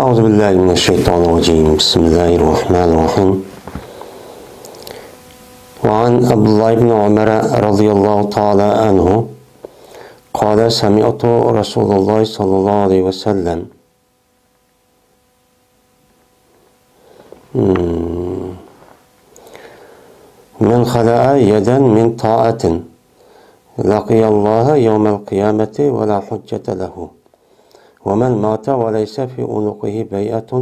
أعوذ بالله من الشيطان الرجيم بسم الله الرحمن الرحيم وعن عبد الله بن عمر رضي الله تعالى عنه قال سمعت رسول الله صلى الله عليه وسلم من خلع يدا من طاعة لقي الله يوم القيامة ولا حجة له ومن مات وليس في عنقه بيعة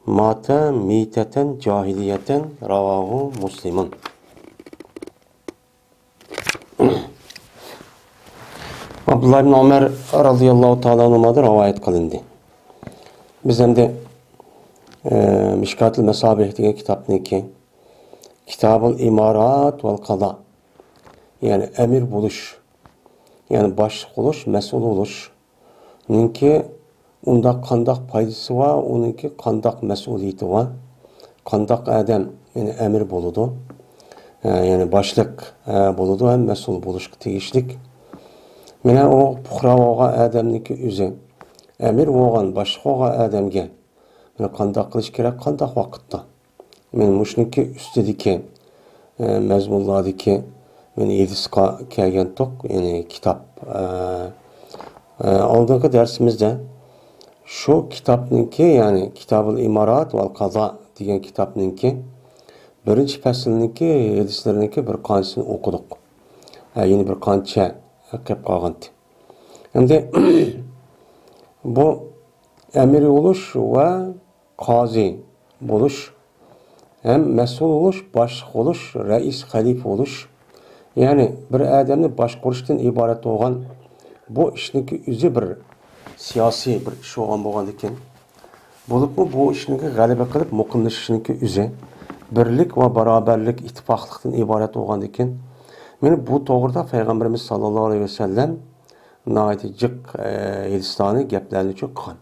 مات ميتة جاهلية رواه مسلم. Abdullah ibn Ömer radıyallahu ta'ala anhuma'da rivayet kılındı. Biz hem de Mişkat-ı Mesabih diye kitaptaki Kitab-ı İmarat vel Kada, yani emir buluş, yani başlık oluş, mesul oluş, onunki unda qandaq paydası var, onunki qandaq mesuliyeti var, qandaq adam yani emir buludu, yani başlık buludu, hem mesul buluşqa tegishlik. Mene o puhra olgan adamniki o'zi emir olgan boshqa olgan adamga mene qandaq qilish kerak, qandaq vaqtda. Men mushniki ustidagi mazmunlardagi meni edisqa kelgan to'q, ya'ni kitob. Oldingi darsimizda shu kitobniki, ya'ni Kitab-ul İmarat vel Qaza degan kitobniki birinchi faslniki hadislarniki bir qanchasini o'qidik. Ya'ni bir qancha qilib qolgandi. Endi bu emir oluş va qozi bo'lish, hem mas'ul oluş, boshliq oluş, rais, xalifa oluş, ya'ni bir odamni boshqarishdan iborat bo'lgan bu ishniki o'zi bir siyosiy bir ish bo'lgan ekan. Bo'libmi bu ishniki g'alaba qilib muqimlashishniki o'zi birlik va barobarlik, ittifoqlikdan iborat bo'lgan ekan. Meni bu to'g'rida Payg'ambarimiz sallallohu alayhi vasallam nayati jiq Hindistonni gaplarni cho'kkan.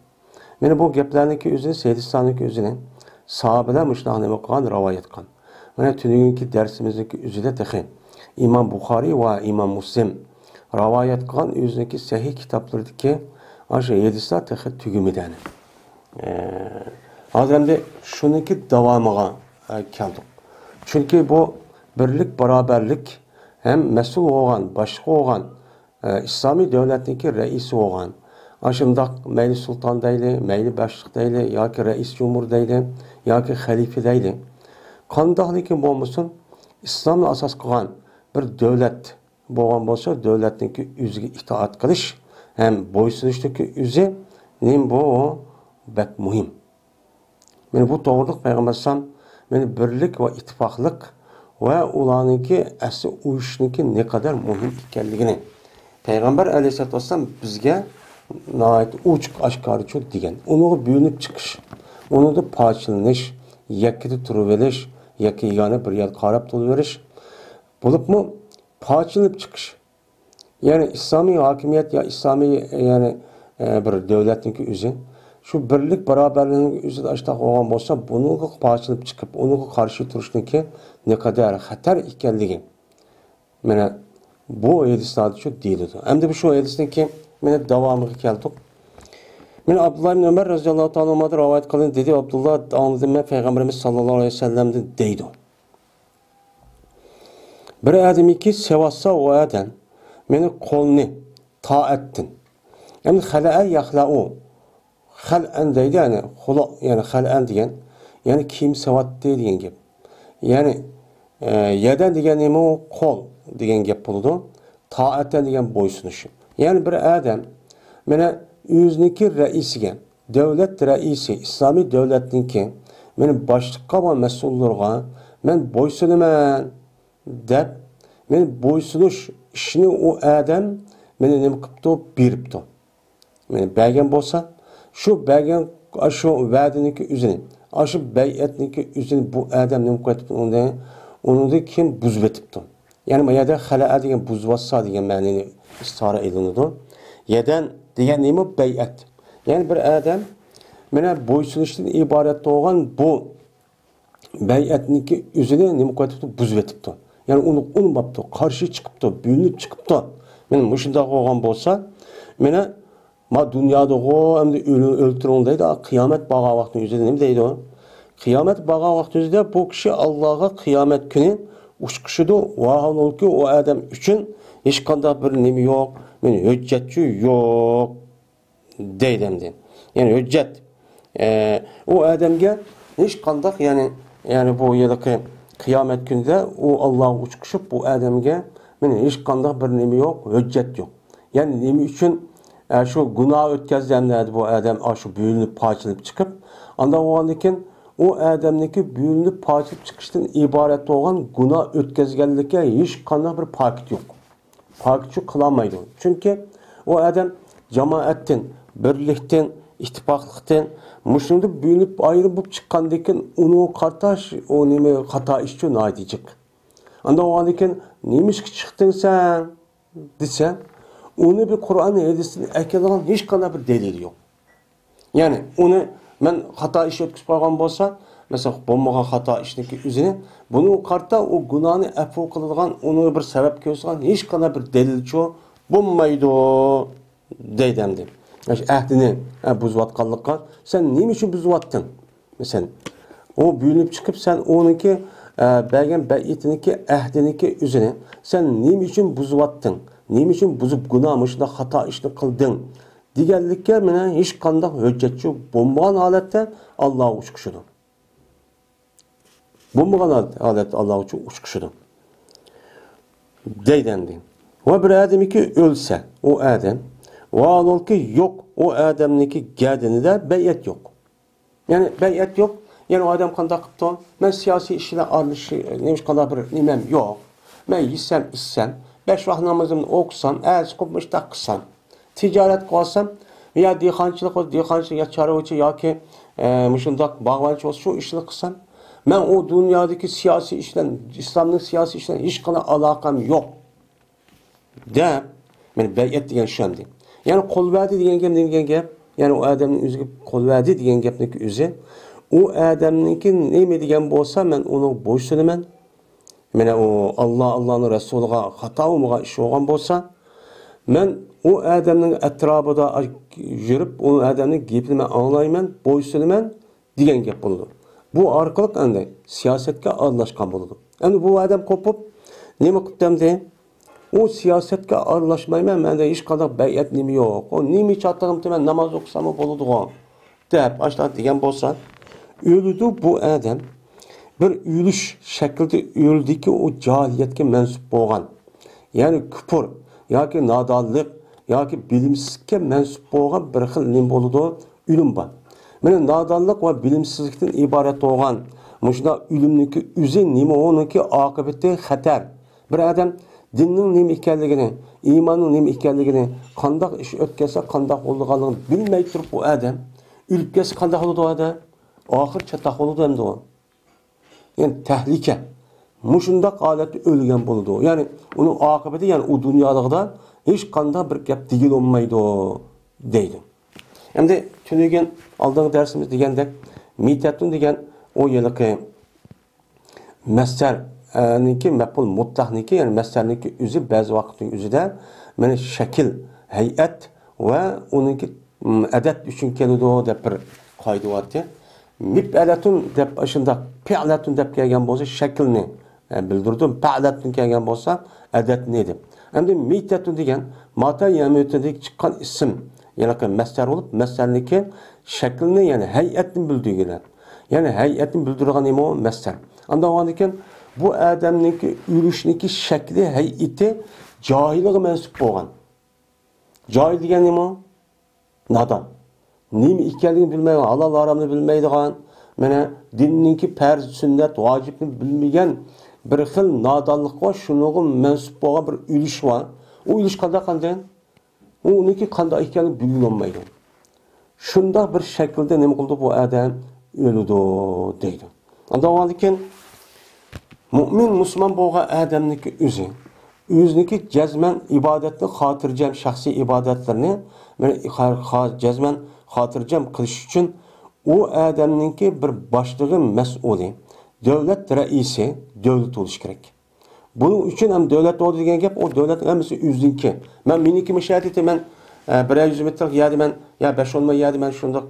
Meni bu gaplarniki o'zini Hindistonniki o'zini sahobalar mushunday nima qilgan rivoyat qilgan. Mana tunugungi darsimizniki o'zida taxi Imom Buxoriy va Imom Muslim rivoyat qilgan o'ziniki sahih kitoblardagi o'sha Hindiston taxi tugumidan. Hozirda shuniki davomiga keldik. Chunki bu birlik, barobarlik hem mesul olgan, boshqa olgan, İslami devletniki reisi olgan, aşındaq meyli sultan deyli, meyli başlıq deyli, yoki reis cumhur deyli, yoki xalife deyli. Qandaqliki bo'lmasin, İslamni asas qilgan bir devlet bo'lgan bo'lsa, devletniki o'ziga itoat qilish, hem bo'ysunishniki o'zi nim bu bak muhim. Meni bu to'g'rida Payg'ambar sallam meni birlik va ittifoqlik ve ulanınki asli uyuşniki ne kadar muhim ekanligini Peygamber aleyhissalatu vesselam bizge nayet uçuk aşkarı çok degen. Onu büyünüp çıkış, onu da parçalanish, yakida turuverish, yakka yegona bir yer qarab turaverish bulup mu parçalanıp çıkış. Yani İslami hakimiyet ya İslami yani bir devletniki o'zi şu birlik beraberliğinin üzerinde açtaq olgan bolsa, bunu parçalanıp çıkıp onu karşı turuşniki ne kadar xatar ekanligi mana bu hadislarda şu deyildi. Hem de şu hadisniki mana davomiga keldik. Mana Abdullah ibn Ömer radhiyallohu ta'ala anhudan rivoyat qilindi, dedi Abdullah anladım men Peygamberimiz sallallohu alayhi vasallamdan deydi. Bir adamiki sevasa o adam meni qo'lni taattin. Yani xala'a yaxla'u xal'an deydi, yani xula, yani xal'an degan, yani kiyim savatdi degan gap. Yani yadan degan nima o qo'l degan gap bo'ladi. Taatdan degan bo'ysunish. Yani bir adam mana o'ziniki raisiga, davlat raisi, islomiy davlatniki meni boshliqqa va mas'ullarga men bo'ysunaman deb, men bo'ysunish ishini o adam meni nima qilibdi, beribdi. Meni bergan bo'lsa, şu bergan şu va'diniki o'zini, şu bay'atniki o'zini bu adam nima qilibdi, onu da kim buzib etibdi. Yani bu yerda xala'a degan buzvassa degan ma'noni istara elinadi. Yedan degan nima bay'at. Yani bir adam mana bo'ysunishdan iborat bo'lgan bu bay'atniki o'zini nima qilibdi, buzib etibdi. Yani onu unmabdi, qarshi chiqibdi, bo'linib chiqibdi. Mana mushunday bo'lgan bo'lsa, mana Ma dünyada o hem de öldürün deydi. Kıyamet bağa vakti yüzde ne deydi o? Kıyamet bağa vakti yüzde bu kişi Allah'a kıyamet günü uçkuşudu. Vahanol ki o adam için hiç kanda bir nemi yok. Yani hüccetçi yok. Deydemdi. Yani hüccet. O adamga hiç kandak yani bu yılki kıyamet günde o Allah'a uçkuşup bu adamga hiç kandak bir nemi yok. Hüccet yok. Yani nemi için şu günah ötkazlemlerdi bu adam şu büyülünüp parçalayıp çıkıp anda o andakin o adamdaki büyülünüp parçalayıp çıkıştan ibaret olan günah ötkazgenlikte hiç kandak bir pakit yok. Pakitçi kılamaydı. Çünkü o adam cemaatten, birlikten, ittifaklıktan muşunda büyülüp ayrılıp çıkandakin onu kartaş o neme hata işçi ne diyecek. Anda o andakin neymiş ki çıktın sen desen onu bir Kur'an hadisini ekleyen hiç kadar bir delil yok. Yani onu ben hata iş etkisi koygan bolsa, mesela bombaga hata işniki üzerine bunu kartta o günahını affı kılıngan onu bir sebep koysan hiç kadar bir delil ço bulmaydı deydemdi. Yani ahdini buzvatkanlıkka sen neyim için buzvattın? Mesela o büyünüp çıkıp sen onunki belgen beyitiniki ahdiniki üzerine sen neyim için buzvattın? Neyim için buzup günahmışında hata işini kıldın? Digerlikке mene hiç kandak hüccetçi bombagan halette Allah'a uçkuşudu. Bombagan halette Allah'a uçkuşudu. Deydendi. Ve bir adam ki ölse o adam vaadol ki yok o adamniki geldiğinde de beyet yok. Yani beyet yok. Yani o adam kandak kıptı. Ben siyasi işine arlışı neymiş kadar bir nimem yok. Ben yisem içsem 5 vaxt namazımı okusam, əz kopmuş da qısam, ticaret kılsam ya dehqonchilik olsa dehqonchilik ya chorvachi yoki shundoq bog'bonchilik olsa shu ishni qilsam, men o dunyodagi siyosiy ishlar, islomning siyosiy ishlar hech qanday aloqam yo'q deb men bay'at degan shunday. Ya'ni qo'lvadi degan gap, ya'ni o odamning o'ziga qo'lvadi degan gapning o'zi, o odamniki nima degan bo'lsa, men uni bo'ysunaman. Mene o Allah'ın Resulü'ne hata olmağa iş olgan bolsa, men o adamın etrafında yürüp o adamın gepini anlayman, boysunaman degan gap bo'ldi. Bu orqali qanday siyosatga aralashgan bo'ldi. Endi bu adam kopup nima qildim o siyasetga aralashmayman, menda hech qanday bay'at nima yo'q. O nima chatag'imda men namoz o'qisam bo'ladi-ku deb ashlar degan bo'lsa, o'ldi bu adam bir ülüş şekilde öldü ki o cahiliyetke mensup boğan. Yani küfür, ya ki nadallık, ya ki bilimsizlikke mensup boğan bir xil nim boludu ülüm var. Mene nadallık ve bilimsizlikten ibaret olgan, muşda ülümniki üzü nime onunki akıbeti xatar. Bir adam dinning nima ekanligini, imanning nima ekanligini, qanday ish o'tkazsa qanday bo'lganligini bilmay turib bu adam o'lib ketsa qanday bo'ladi o adam? Oxir chataq bo'ladi endi o. Yani tehlike. Muşunda halette ölgen buldu. Yani onun akıbeti yani o dünyada hiç kanda bir gap digil olmaydı deydi. Hem de tünügen aldığın dersimiz degende mitetun degen o yılki mesler niki mepul muttahniki yani meserniki üzü bazı vakitin üzü de yani şekil, heyet ve onunki adet üçün keludi o dep bir kaydı vardı. Mip'alatun deb aşında pi'alatun deb kelgan bo'lsa shaklni bildirdim. Pa'latun kelgan bo'lsa adat neydi? Endi mitatun degan mata yamutidek chiqqan ism, ya'ni masdar bo'lib, masdarniki shaklni ya'ni hay'atni bildirgan. Ya'ni hay'atni bildirgan nima o masdar. Anda o'g'andikan bu odamniki yurishniki shakli, hay'ati johilga mansub bo'lgan. Johil degan nima? Nadon. Nima ekanligini bilmaydi, halol haromni bilmaydigan, mana dinninki farz, sunnat, vojibni bilmagan bir xil nodonlik bor, shunga mansub bo'lgan bir ulush bor. U ulush qanday? Uniki qanday ekanligini bilolmaydi. Shunda bir shaklda nima qildi bu odam? O'ldi deydi. Unda o'g'andikan mu'min musulmon bo'lgan odamniki o'ziniki jazman ibodatni xotirjam shaxsiy ibodatlarni jazman xotirjam qilish uchun u odamninki bir boshlig'i mas'uli, davlat raisi, davlat bo'lish kerak. Buning uchun ham davlat bo'ldi degan gap, o davlat hammasi o'ziniki. Men meniki mashhadati men bir 100 metre yerdi ben ya 5 olma yerdi ben şunda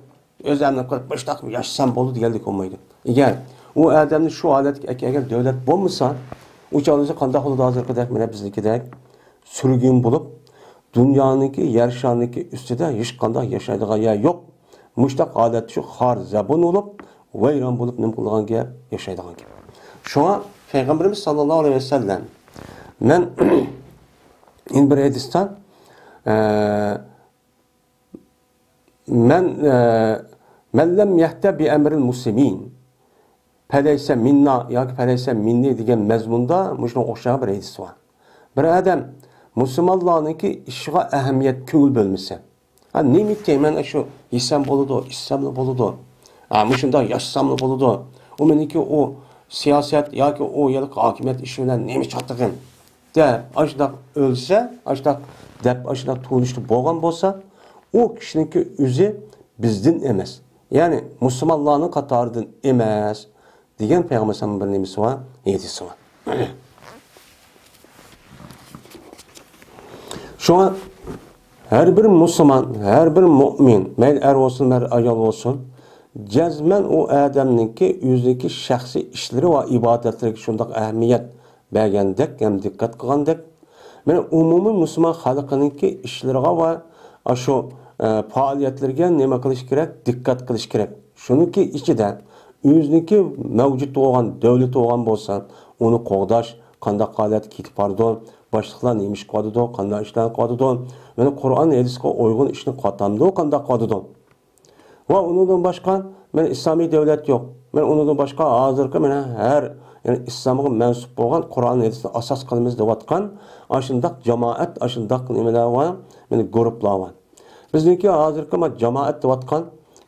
özlemle koyup 5 dakika yaşasam boldu geldik olmaydı. Eğer o adamın şu alet eğer devlet bulmasa o çalışı kandak oldu hazır kadar mene biznikidek sürgün bulup dünyanınki yer şanınki üstüde hiç kandak yaşaydığı yer yok. Muştak adet şu har zabun olup vayran bulup nim kılgan gap yaşaydıgan gap. Şuna Peygamberimiz sallallahu aleyhi ve sellem men in bir hadistan men lem yehte bi emril muslimin peleyse minna ya peleyse minni degan mezmunda muşuna o'xshagan bir hadis var. Bir adam Müslümanlarınki işine ehemmiyet köngül bölmesi. Ha nemit deymen şu İslam boludu, İslamlı boludu. Ha muşunda yaşsamlı boludu. O meniki o siyaset yoki o yıllık hakimiyet işi bilan nemi çattıgın. De aşdak ölse, aşdak dep aşdak tuğuluştu bo'lgan bo'lsa, o kişininki özü bizden emas. Yani Müslümanların katarından emas degan Peygamberimiz bir nemisi var, hadisi var. Şuna her bir Müslüman, her bir mümin, mayli er olsun, mayli ayol olsun, cezmen o adamninki o'zidagi shaxsiy ishlari va ibodatlariga shundoq ahamiyat bergandek, ham diqqat qilgandek, mana umumiy musulmon xalqininki ishlariga va shu faoliyatlariga nima qilish kerak, diqqat qilish kerak. Shuniki ichida o'ziniki mavjud bo'lgan davlat bo'lgan bo'lsa, uni qo'g'dash, qanday holat ketib bordi, boshliqlar nima ish qiladi, qanday ishlar qiladi, mana Qur'on hadisga uyg'un ishni qatamdi, qanday qiladi. Va undan boshqa men islomiy davlat yo'q. Men undan boshqa hozirgi mena har yani islomga mansub bo'lgan Qur'on hadisni asos qilamiz deyotgan ashundaq jamoat, ashundaq nimalar va meni guruhlar var. Bizniki hozirgi jamoat deyotgan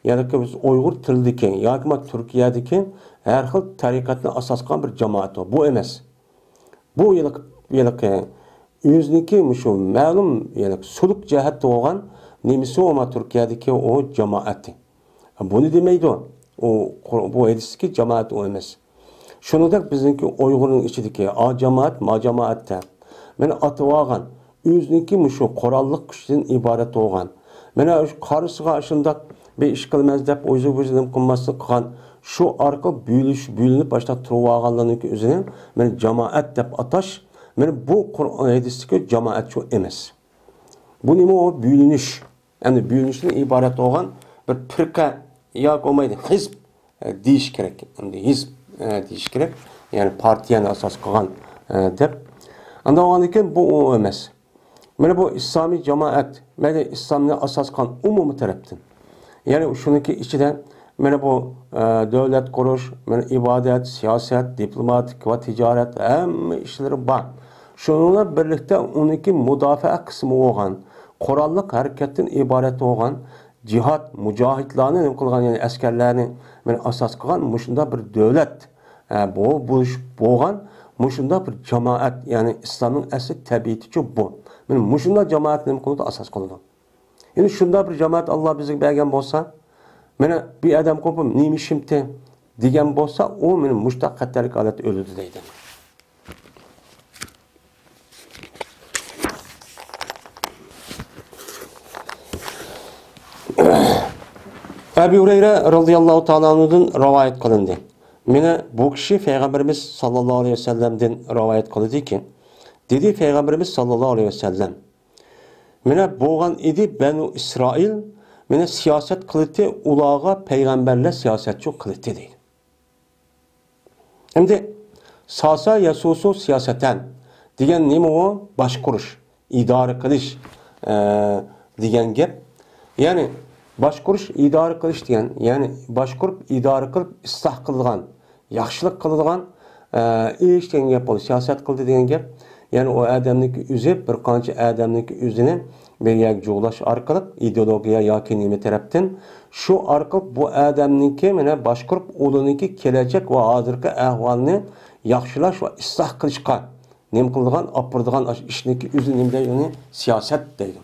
yani biz Uyg'ur tilidagi yoki Turkiyadagi har xil tariqatni asos qilgan bir jamoat bu. Bu emas. Bu yillik o'ziniki shu ma'lum yani suluk jihatda bo'lgan nemisi o Turkiyadagi o jamoati. Bunu demeydi o. Bu hadisteki cemaat o emas. Şunudaq bizniki Uyg'urning ichidagi a cemaat, ma cemaatda. Meni atıvagan, o'ziniki shu qurolliq kuchdan iborat bo'lgan. Mana shu qarisiga shundaq bir ish qilmaz deb o'zi-o'zidan qilmaslik qilgan shu orqali bo'linib boshlab turib olganlarning o'zini meni jamoat deb atash, meni bu Qur'on hadisdagi jamoat shu emas. Bu nima o bo'linish, ya'ni bo'linishdan iborat bo'lgan bir firqa yok olmaydi. Hizb deyish kerak. Endi hizb deyish kerak. Yani partiyani asos qilgan deb. Anda o'g'andan bu emas. Mana bu islomiy jamoat, mana islomni asos qilgan umumiy tarafdan. Yani shuniki ichida mana bu davlat qurish, mana ibodat, siyosat, diplomatik va tijorat hamma ishlari bor. Shuninglar birlikda uniki mudofaa qismi bo'lgan, qurolliq harakatdan iborat bo'lgan cihat, mücahitlarni nima qilgan, yani askarlarni men asos qilgan mushunda bir davlat bu bo'lgan, mushunda bir jamoat, yani islomning asli tabiaticha bu. Men mushunda jamoat nima qiladi, asos qiladi. Endi shunda bir jamoat Alloh bizga bergan bo'lsa, mana bir odam qo'pib nima ishimti degan bo'lsa, u meni mushtaq xatarlik holatda o'ladi deydi. Ebu Hureyre radıyallahu ta'ala anhu'dan rivayet kılındı. Mene bu kişi Peygamberimiz sallallahu aleyhi ve sellem'den rivayet kılındı ki, dedi Peygamberimiz sallallahu aleyhi ve sellem, mene boğan idi Benu İsrail, mene siyaset kılıtı ulağa peygamberle siyasetçi kılıtı değil. Hem de sasa yasusu siyaseten, diyen neymi o? Başkuruş, idare kılış diyen gep. Yani başkuruş idare qilish degan, ya'ni başkurup idare qilib isloh qilgan, yaxshilik qilgan ish degan gap bo'ladi, siyosat qildi degan gap. Ya'ni o odamniki o'zi bir qancha odamniki o'zini bir yakjulash orqali ideologiya yoki nima tarafdan shu orqali bu odamniki mana başkurup o'ziniki kelajak va hozirgi ahvolni yaxshilash va isloh qilishga nima qilgan, opirdigan ishniki o'zi nima deydi, siyosat deydi.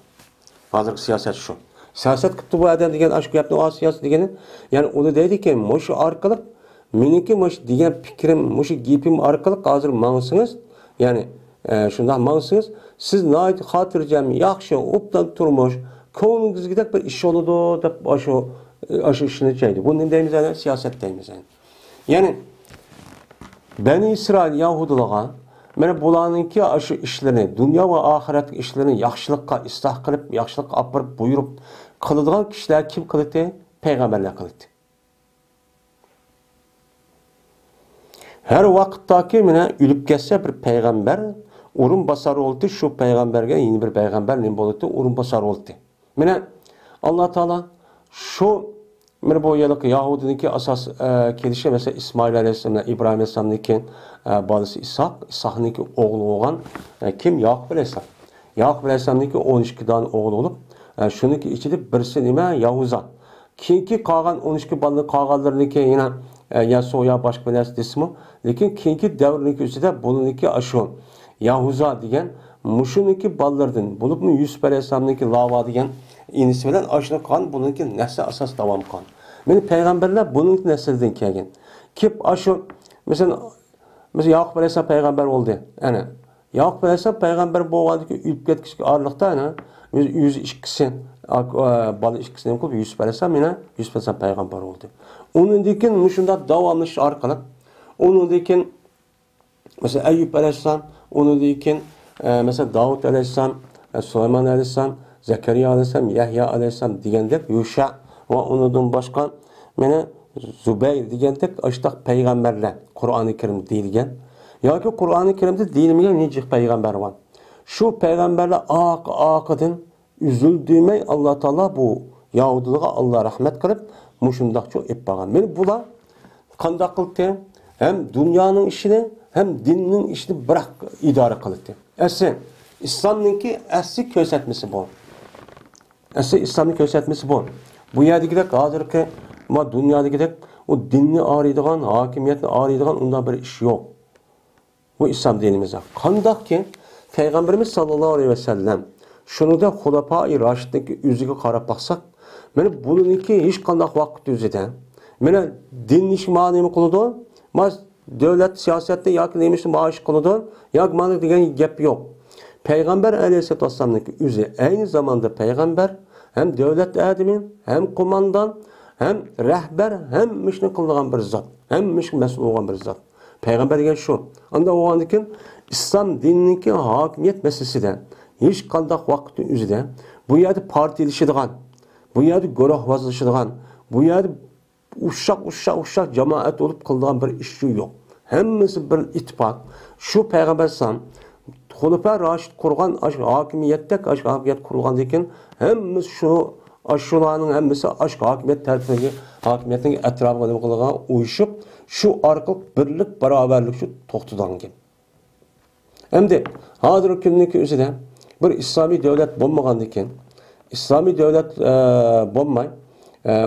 Hozirgi siyosat shu. Siyaset kıptı bu adam degen aşk yaptı o siyaset degeni. Yani onu dedi ki moşu arkalık meniki moş degen fikrim moşu gipim arkalık hazır mansınız. Yani şundan mansınız. Siz nait hatırcam yaxşı optan turmuş ko'nglingizga bir ish oladi deb shu ishni deydi. Bu nima deymiz yani? Siyoset deymiz yani. Ya'ni Bani İsrail Yahudilarga mana bularninki shu ishlarni, dunyo va oxirat ishlarini yaxshilikqa isloh qilib, yaxshilikqa olib borib buyurib qiladigan kishilar kim qildi? Payg'ambarlar qildi. Her vaqtdagi mana o'lib ketsa bir payg'ambar o'rin bosar oldi, shu payg'ambarga yeni bir payg'ambar nima bo'ldi? O'rin bosar oldi. Mana Alloh taolo shu mana bu yiliq Yahudiniki asos kelishi mesela İsmail alayhissalom, İbrahim alayhissalomniki balası İshak, İshakniki o'g'li bo'lgan kim? Yaqub alayhissalom. Yaqub alayhissalomniki 12 dan o'g'li bo'lib, shuniki ichida birisi nima? Yahuza. Keyingi qolgan 12 balani qolganlarniki yana Yasoya başka bir narsa desimi. Lekin keyingi davrniki ustida buniki shu Yahuza degan mushuniki ballardan bo'libmi Yusuf alayhissalomniki Lava degan inisi bilan oshna qolgan buniki nasl asos davom qilgan. Meni payg'ambarlar buning naslidan kelgan. Kep shu mesela Yaqub alayhissalom payg'ambar bo'ldi. Ana Yaqub alayhissalom payg'ambar bo'lgandiki o'lib ketishga orliqda ana 102 balı ikisini qilib Yusuf alayhissalom mana Yusuf alayhissalom payg'ambar bo'ldi. Ondan keyin shunda davomlash orqali ondan keyin mesela Ayyub alayhissalom, ondan keyin mesela Davud alayhissalom, Sulaymon alayhissalom, Zakariya alayhissalom, Yahya alayhissalom degandek Yusha va undan boshqa mana Zubayr degandek ashtaq payg'ambarlar Qur'oni Karim deyilgan yoki Qur'oni Karimda deyilmagan necha payg'ambar bor. Shu payg'ambarlar oqidan üzüldüğümey Allah Teala bu Yahudilarga Allah rahmet qilib mushundaqcha ep bo'lgan. Men bular qanday qildi? Hem dünyanın işini hem dinning ishini biroq idora qildi. Asli İslamninki asli ko'rsatmasi bor. Asli İslamning ko'rsatmasi bor. Bu yerdagidek hozirgi ma dunyodagidek o dinni araydigan, hokimiyatni araydigan undan bir ish yo'q. Bu İslam dinimizde. Qanday ki Peygamberimiz sallallahu aleyhi ve sellem şunu da Xulafai Raşid'deki yüzüge qarab baksak, mana buniki hech qanday vaqt o'zida. Mana din ish ma'nimi qiladi, mas davlat siyosatda yoki nemish maash qiladi, yoki mana degan gap yo'q. Payg'ambar alayhisolatu vassalamning o'zi aynı zamanda payg'ambar, hem davlat adami, hem qo'mondon, hem rahbar, hem ishni qiladigan bir zot, hem ish mas'ul bo'lgan bir zot. Payg'ambar degan shu. Unda o'g'andikin islom dinininki hokimiyat masalasida hech qanday vaqtning o'zida bu yerda partiyalashadigan, bu yerda guruhvozlashadigan, bu yerda uşak jamoat bo'lib qiladigan bir ish yo'q. Hammasi bir ittifoq. Shu payg'ambar sallam Xulafa Raşid qurgan hokimiyatda hokimiyat qurilgandan keyin hammasi shularning hammasi hokimiyat tarafidagi hokimiyatning atrofiga nima qilgan uyushib shu orqali birlik barobarlik shu to'xtagan. Endi hozirgi kundagi o'zida bir İslami devlet bo'lmagandan keyin İslami devlet bo'lmay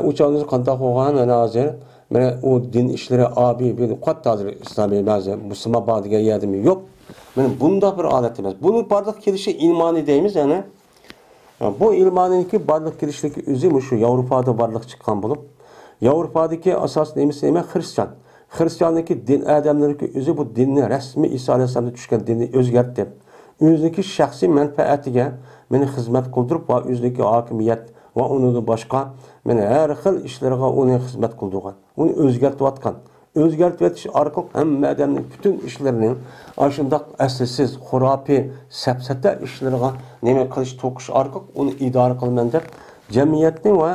uçağınızı qanday qo'ygan ana hozir mana u din ishlari abi bir qatta hozir İslami ba'zi musulmon bor degan yerdimi yo'q. Mana bunda bir holat emas. Buning barliq kelishi ilmoniy deymiz yani. Bu ilmoniyki barliq kelishligi o'zi shu Yevropada barliq chiqqan bo'lib, Yevropadagi asos nemisi nima? Xristian. Xristianligi din odamlariki o'zi bu dinni rasmiy Iso alayhisolamga tushgan dinni o'zgartdi. O'zidagi shaxsiy manfaatiga meni xizmat qildirib va o'zidagi hokimiyat va undan boshqa meni har xil ishlarga uni xizmat qildirgan. Uni o'zgartayotgan. O'zgartib etish orqali hamma odamning butun ishlarining ashundaq aslsiz, xurafiy, safsata ishlarga nima qilish to'qish orqali uni idora qilman deb jamiyatning va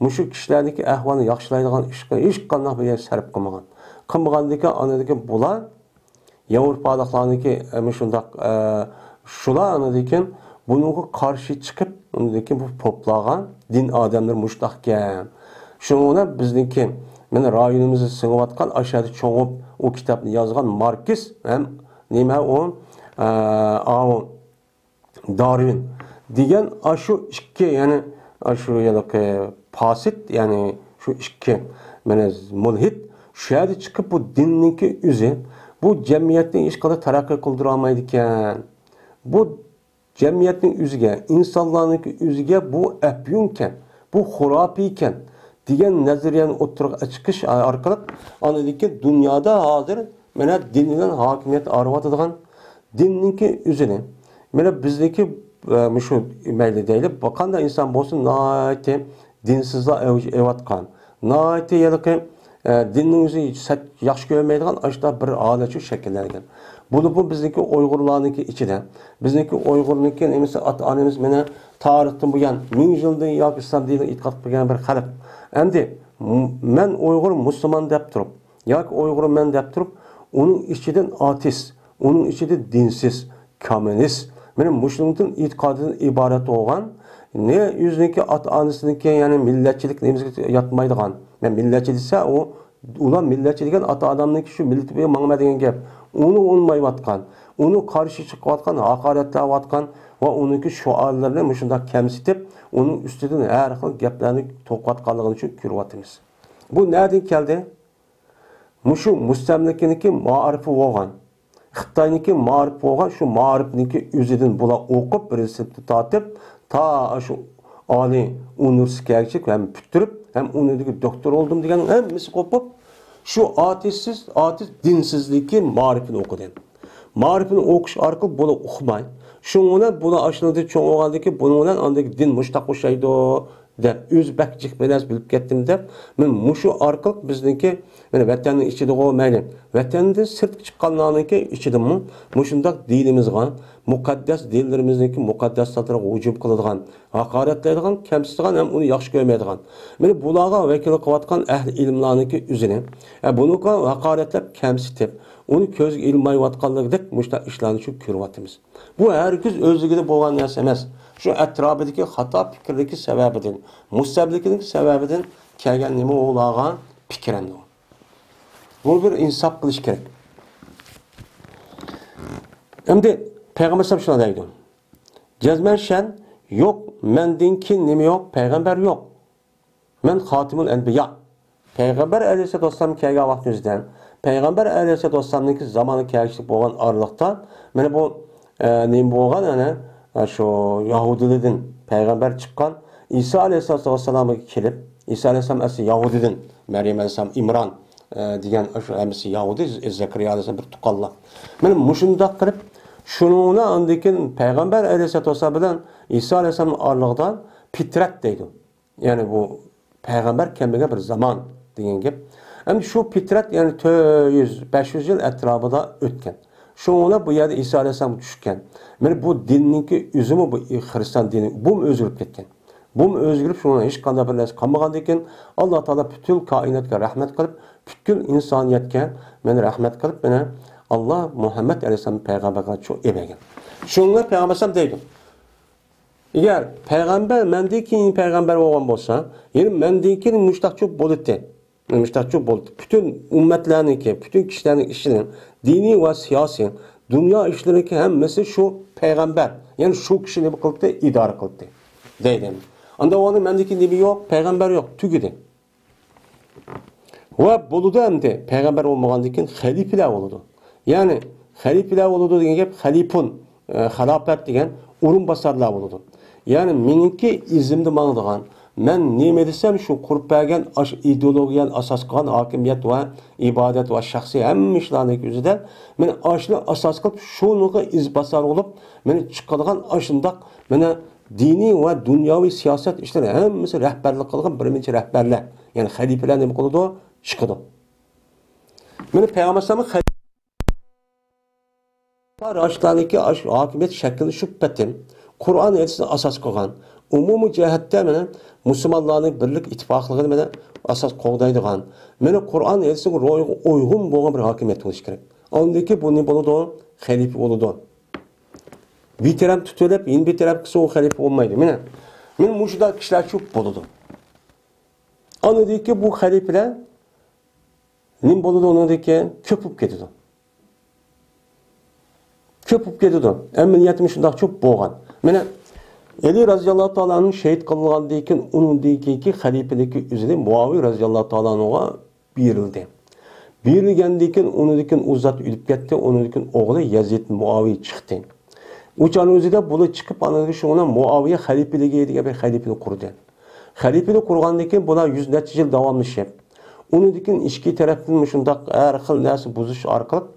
mushu kishilarning ahvolini yaxshilaydigan ishga hech qanday bir sarf qilmagan. Qilmagandiki anadagi bular Yevropaliklarniki shundaq shular anadagi bunga qarshi chiqib, undan bu poplagan din odamlar mushtahkam. Shuni bizniki mana rayonimizda singayotgan aşağıda cho'ng'ib o kitobni yozgan Markis ham nima o Darwin degan shu ikki ya'ni shu yaloqi fasit ya'ni shu ikki mana mulhid shu yerda chiqib bu dinniki o'zi bu jamiyatni hech qanday taraqqiy qildira olmaydi ekan. Bu jamiyatning o'ziga, insonlarning o'ziga bu afyunkan, bu xurofiykan degan nazariyani o'ttirib chiqish orqali anadagi dunyoda hozir mana din bilan hokimiyat arayotadigan dinninki o'zini mana bizniki şu meyli deyilib, qanday inson bo'lsin, nihoyatda dinsizlar evatgan, nihoyatda yalqi dinning o'zi yaxshi ko'rmaydigan ashta bir holat shakllangan. Bu bizniki Uyg'urlarniki ichida. Bizniki Uyg'urniki nemisi ota-onamiz meni tarixdan bo'lgan 1000 yildan yoki islom dinini e'tiqod qilgan bir xalq. Endi men Uyg'ur musulmon deb turib, yoki Uyg'urman deb turib, uning ichidan ateist, uning ichida dinsiz, kommunist, benim mushundan e'tiqodidan iborat bo'lgan, ne yüzniki ota-onasiniki, ya'ni millatchilik nemizga yotmaydigan. Men millatchi desa, ular millatchi degan ota-onamniki shu millatga mangma degan gap. Uni olmayotgan, uni qarshi chiqayotgan, haqoratlayotgan va uniki shuarlarini mushunda kamsitib, uning ustidan har xil gaplarni to'qiyotganligini shu ko'ryapmiz. Bu nereden keldi? Mushu mustamlakaniki ma'rifi bo'lgan. Xitoyniki ma'rif bo'lgan, shu ma'rifniki o'zidan bular o'qib, birinchi tortib, ta shu oliy universitetgacha ham bitirib, ham unidagi doktor oldim degan hammasi qo'pib, şu ateist dinsizliki ma'rifini o'qidi. Ma'rifini o'qish orqali buni o'qimay, shunga buni aşıladı cho'ng olgandiki, buni bilan andagi din mushtaq o'xshaydi deb o'zbekchik bilan bilib ketdim deb, men mushu orqali bizniki mana vatanning ichida bo'lmaydi. Vatandan sirtga chiqqanlarniki ichidami mushundaq dinimizga, muqaddas dinlarimizniki muqaddaslarga hujum qiladigan, haqoratlaydigan, kamsitadigan ham uni yaxshi ko'rmaydigan. Mana bularga vakil qilayotgan ahli ilmlarniki o'zini, buni haqoratlab, kamsitib, uni ko'zga ilmayotganligidek mushta ishlarni shu ko'ryapmiz. Bu herkes o'zligida bo'lgan narsa emas. Şu etrafidagi xato fikrligi sababidan, mustablikning sababidan kelgan nima o'lagan fikrimdi. Bu bir insof qilish kerak. Endi payg'ambar sollallohu alayhi vasallam deydi. Jazman shan yo'q, mendinki nima yo'q, payg'ambar yo'q. Men xotimul anbiya. Payg'ambar alayhisolom kelgan vaqtimizdan, payg'ambar alayhisolamning zamoni kelishlik bo'lgan oraliqda, mana bu nima bo'lgan ana şu Yahudilerden peygamber çıkan İsa Aleyhisselam'a kelip, İsa Aleyhisselam asli Yahudi'den, Meryem Aleyhisselam İmran diyen şu emsi Yahudi, Zekeriya Aleyhisselam bir tukalla. Benim muşunda kırıp, şununa andikin peygamber Aleyhisselam bilen İsa Aleyhisselam'ın arlığından fitret deydi. Yani bu peygamber kendine bir zaman diyen gibi. Hem şu fitret yani 500 yıl etrafında ötken. Şunla bu yerde İsa Aleyhisselam düşken. Yani bu dinninki üzümü bu Hristiyan dini. Bu mu özgürüp ketken? Bu mu özgürüp şuna hiç kanda bir narsa kalmagan deken Allah Teala bütün kainatga rahmet kılıp, bütün insaniyetke meni rahmet kılıp, meni Allah Muhammed Aleyhisselam peygamberine çok ebegen. Şunla peygamber Aleyhisselam deydi. Eğer peygamber mendeki peygamber olan olsa, yani mendeki müştak çok bolutti. Müştak çok bolutti. Bütün ümmetlerinki, bütün kişilerin işinin dini ve siyasi, dünya işlerindeki hemmesi şu peygamber. Yani şu kişi ne kıldı? İdare kıldı. Deydim. Anda onun mendeki nemi yok, peygamber yok. Tügüdü. Ve buludu hem de peygamber olmagandikin halifeler oldu. Yani halifeler oldu diyen hep halifun, halafet diyen urun basarlar oldu. Yani meninki izimde manıdığan, men nime desem şu kurup bergen ideologiyan asas kılan hakimiyet ve ibadet ve şahsi hem işlerindeki yüzüden men aşını asas kılıp şunuğa iz basar olup men çıkardıgan aşındak mene dini ve dünyavi siyaset işleri hemmisi rehberlik kılgan birinci rehberler. Yani halifeler ne kıldı? Çıkıdı. Meni Peygamber'in Raşid'deki hakimiyet şeklini şüphetim. Kur'an hadisine asas kılgan. Umumi cihette meni Müslümanların birlik ittifaqlığını meni asas qoğdaydıgan. Meni Kur'an hadisine uygun bolgan bir hakimiyet oluş gerek. Ondaki bu ne boludu? Halife oludu. Bir taraf tutulup, yine bir taraf kısa o halife olmaydı. Meni muşuda kişiler çok boludu. Ondaki bu halifeler ne boludu ondaki köpüp gidiyordu. Köpüp gidiyordu. Emniyetim şundak çok boğan. Ali razıyallahu ta'ala'nın şehit kılıngandan onun deki halifeliki üzeri Muaviye razıyallahu ta'ala'na berildi. Berilgandan onun uzat ölüp ketdi, onun oğlu Yazid Muaviye çıktı. Uçan özüde bunu çıkıp anladı şuna Muaviye halifeliğe diye bir halifeli kurdu. Halifeli kurgandan buna 100 neçe yıl davamlaşıp, onun içki tarafından şundak her xil narsa buzuş arkalıp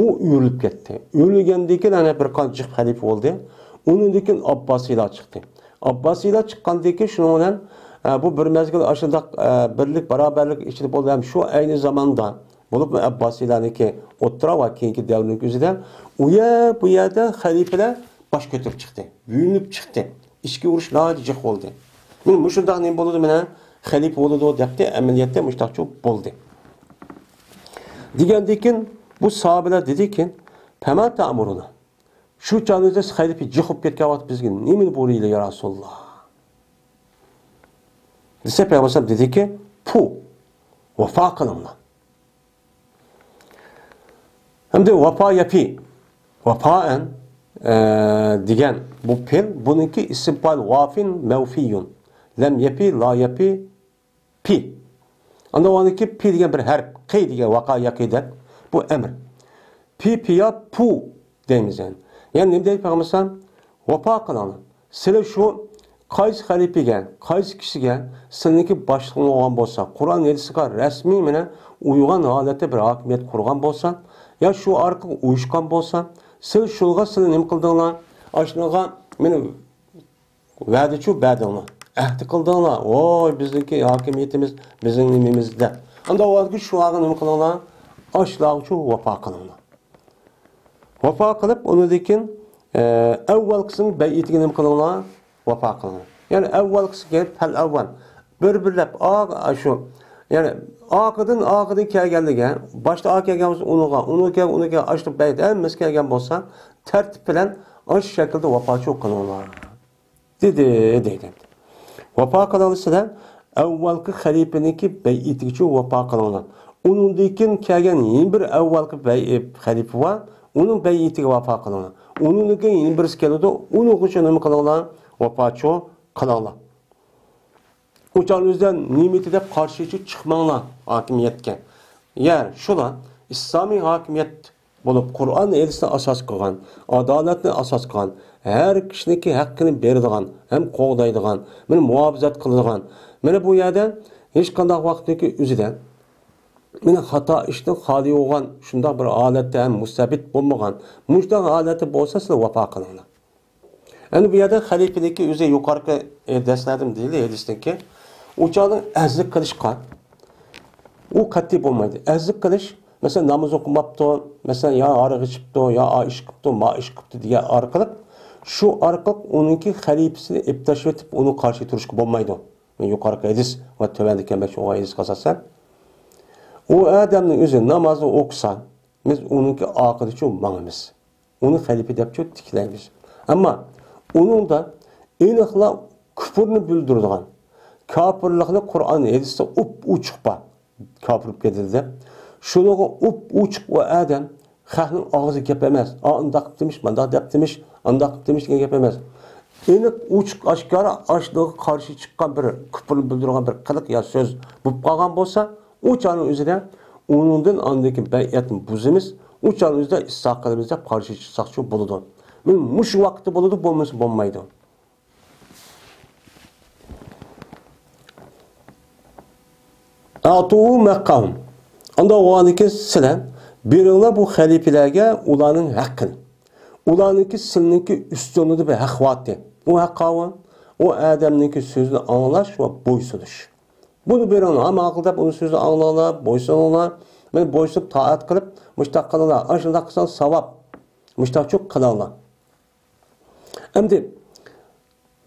o ölüp ketdi. Ölgəndəki bir qancıq halife oldu. Ondan keyin Abbasiylar chiqdi. Abbasiylar chiqqandan keyin shuning bilan bu bir mezgil aşındaq birlik, barabarlik ichida bo'ldi. Ham shu ayni zamonda bo'lib Abbasiylarniki o'ttira va keyingi davrning o'zida bu yerda xalifalar bosh ko'tarib chiqdi. Yuyinib chiqdi. İchki urush noyat jiq bo'ldi. Men mushundaq nima bo'ldi mana xalifa bo'ldi debdi, amaliyotda mushtaqchi bo'ldi. Degandan keyin bu sahobalar dediki, "Fama ta'muruna." Shu chog'da xalifa jiqib ketgan vaqt bizga nima bo'ladi ya Rasululloh? Desa Peygamber dedi ki, "Pu, vafa qilinglar." Hem de vafa yapi. Vafaen degan bu fe'l buniki isbal vafin mevfiyun. Lem yapi la yapi pi. Anda oniki pi degan bir harf, qi degan vaqa yaqida bu emr. Pi piya pu deymiz yani. Yani ne deydi Peygamber? Vafa qilinglar. Sizlar shu qaysi xalifaga, qaysi kishiga sizniki boshliq bo'lgan bo'lsa, Qur'on elchisiga rasmiy mana uygan holatda bir hokimiyat qurgan bo'lsa, ya shu orqali uyushgan bo'lsa, siz shunga nima qildinglar? Ashunga meni va'dachu ba'dinglar. Ahd qildinglar. Voy, bizniki hokimiyatimiz, bizning nimamizda. Unda o'zga shu haqda nima qildinglar? Ashlag'chu vafo qilinglar. Vafo qilib, undan keyin avval qism bay'itiga nima qildinglar? Vafo qilgan. Yani avval qismga hal avval bir-birlab shu yani oqidan kelganligi, boshda kelgan bo'lsa uniga ashib bayt hammasi kelgan bo'lsa, tartib bilan shu shaklda vafochi qilinglar. Dedi. Vafo qilinglar, avvalgi xalifaniki bay'itiga vafo qilinglar. Undan keyin kelgan yana bir avvalgi xalifa va uning bay'itiga vafo qilinglar. Undan keyin yana birisi keladi, uning uchun nima qilinglar? Vafaço qilinglar. O'chaningizdan nimati deb qarshichi chiqmanglar hokimiyatga. Ya'ni shular islomiy hokimiyat bo'lib Qur'on elchisiga asos qilgan, adolatni asos qilgan, har kishiniki haqqini beradigan, ham qo'g'daydigan, meni muhofazat qiladigan. Mana bu yerda hech qanday vaqtdagi o'zida meni xato ishdan xoli bo'lgan, shunday bir holatda ham mustabid bo'lmagan, mushta holati bo'lsa sizlar vafo qilinglar. Yani bu yerda xalifaniki o'zi yuqorqi dasladim deydi, hadisdagi o'choqning azlik qilishqa u qat'iy bo'lmaydi. Azlik qilish, masalan, namoz o'qimabdi, masalan, ya aroq ichibdi, ya ish qilibdi, ma ish qilibdi degan orqali shu orqali uningki xalifasini ibtash etib, uni qarshi turishga bo'lmaydi. Men yuqorqi hadis va tövəndəki məşhur hadis qasasan, o adamning o'zi namozni o'qisa, biz uningki oqidi uchun mangamiz. Uni xalifa deb tiklaymiz. Ammo onun da aniqla küfürni bildirdigan, kafirlikni Qur'on hadisda uçuqpa kafir ketdi. Şunuga uçuq va adam xalqning og'zi gap emas. Undaq demiş, mandaq deb demiş, undaq demiş degan gap emas. Aniq uçuq oshkora ashliga qarshi chiqqan bir küfürni bildirgan bir qiliq ya so'z bo'lib qolgan bo'lsa, o'chaning o'zida uningdan andaki bay'atni buzimiz, o'chaning o'zida isloh qilamiz deb qarshi chiqsaqchi bo'ladi. Muş vakti buludu bulmaydı. Atu'u makam. Onda o aniki sizler birinler bu halifelerge ulanın hakkını. Ulanınki sizinki üstünlüğü bir hak vaati. O hakkı o adamınki sözünü anlaş ve boysunuş. Bunu birinler ama akılda bunu sözünü anlarlar, boysunurlar. Ben boysunup taat kılıp müştak kılırlar. Aşırıda kısan savap. Müştak çok kılarlar. Endi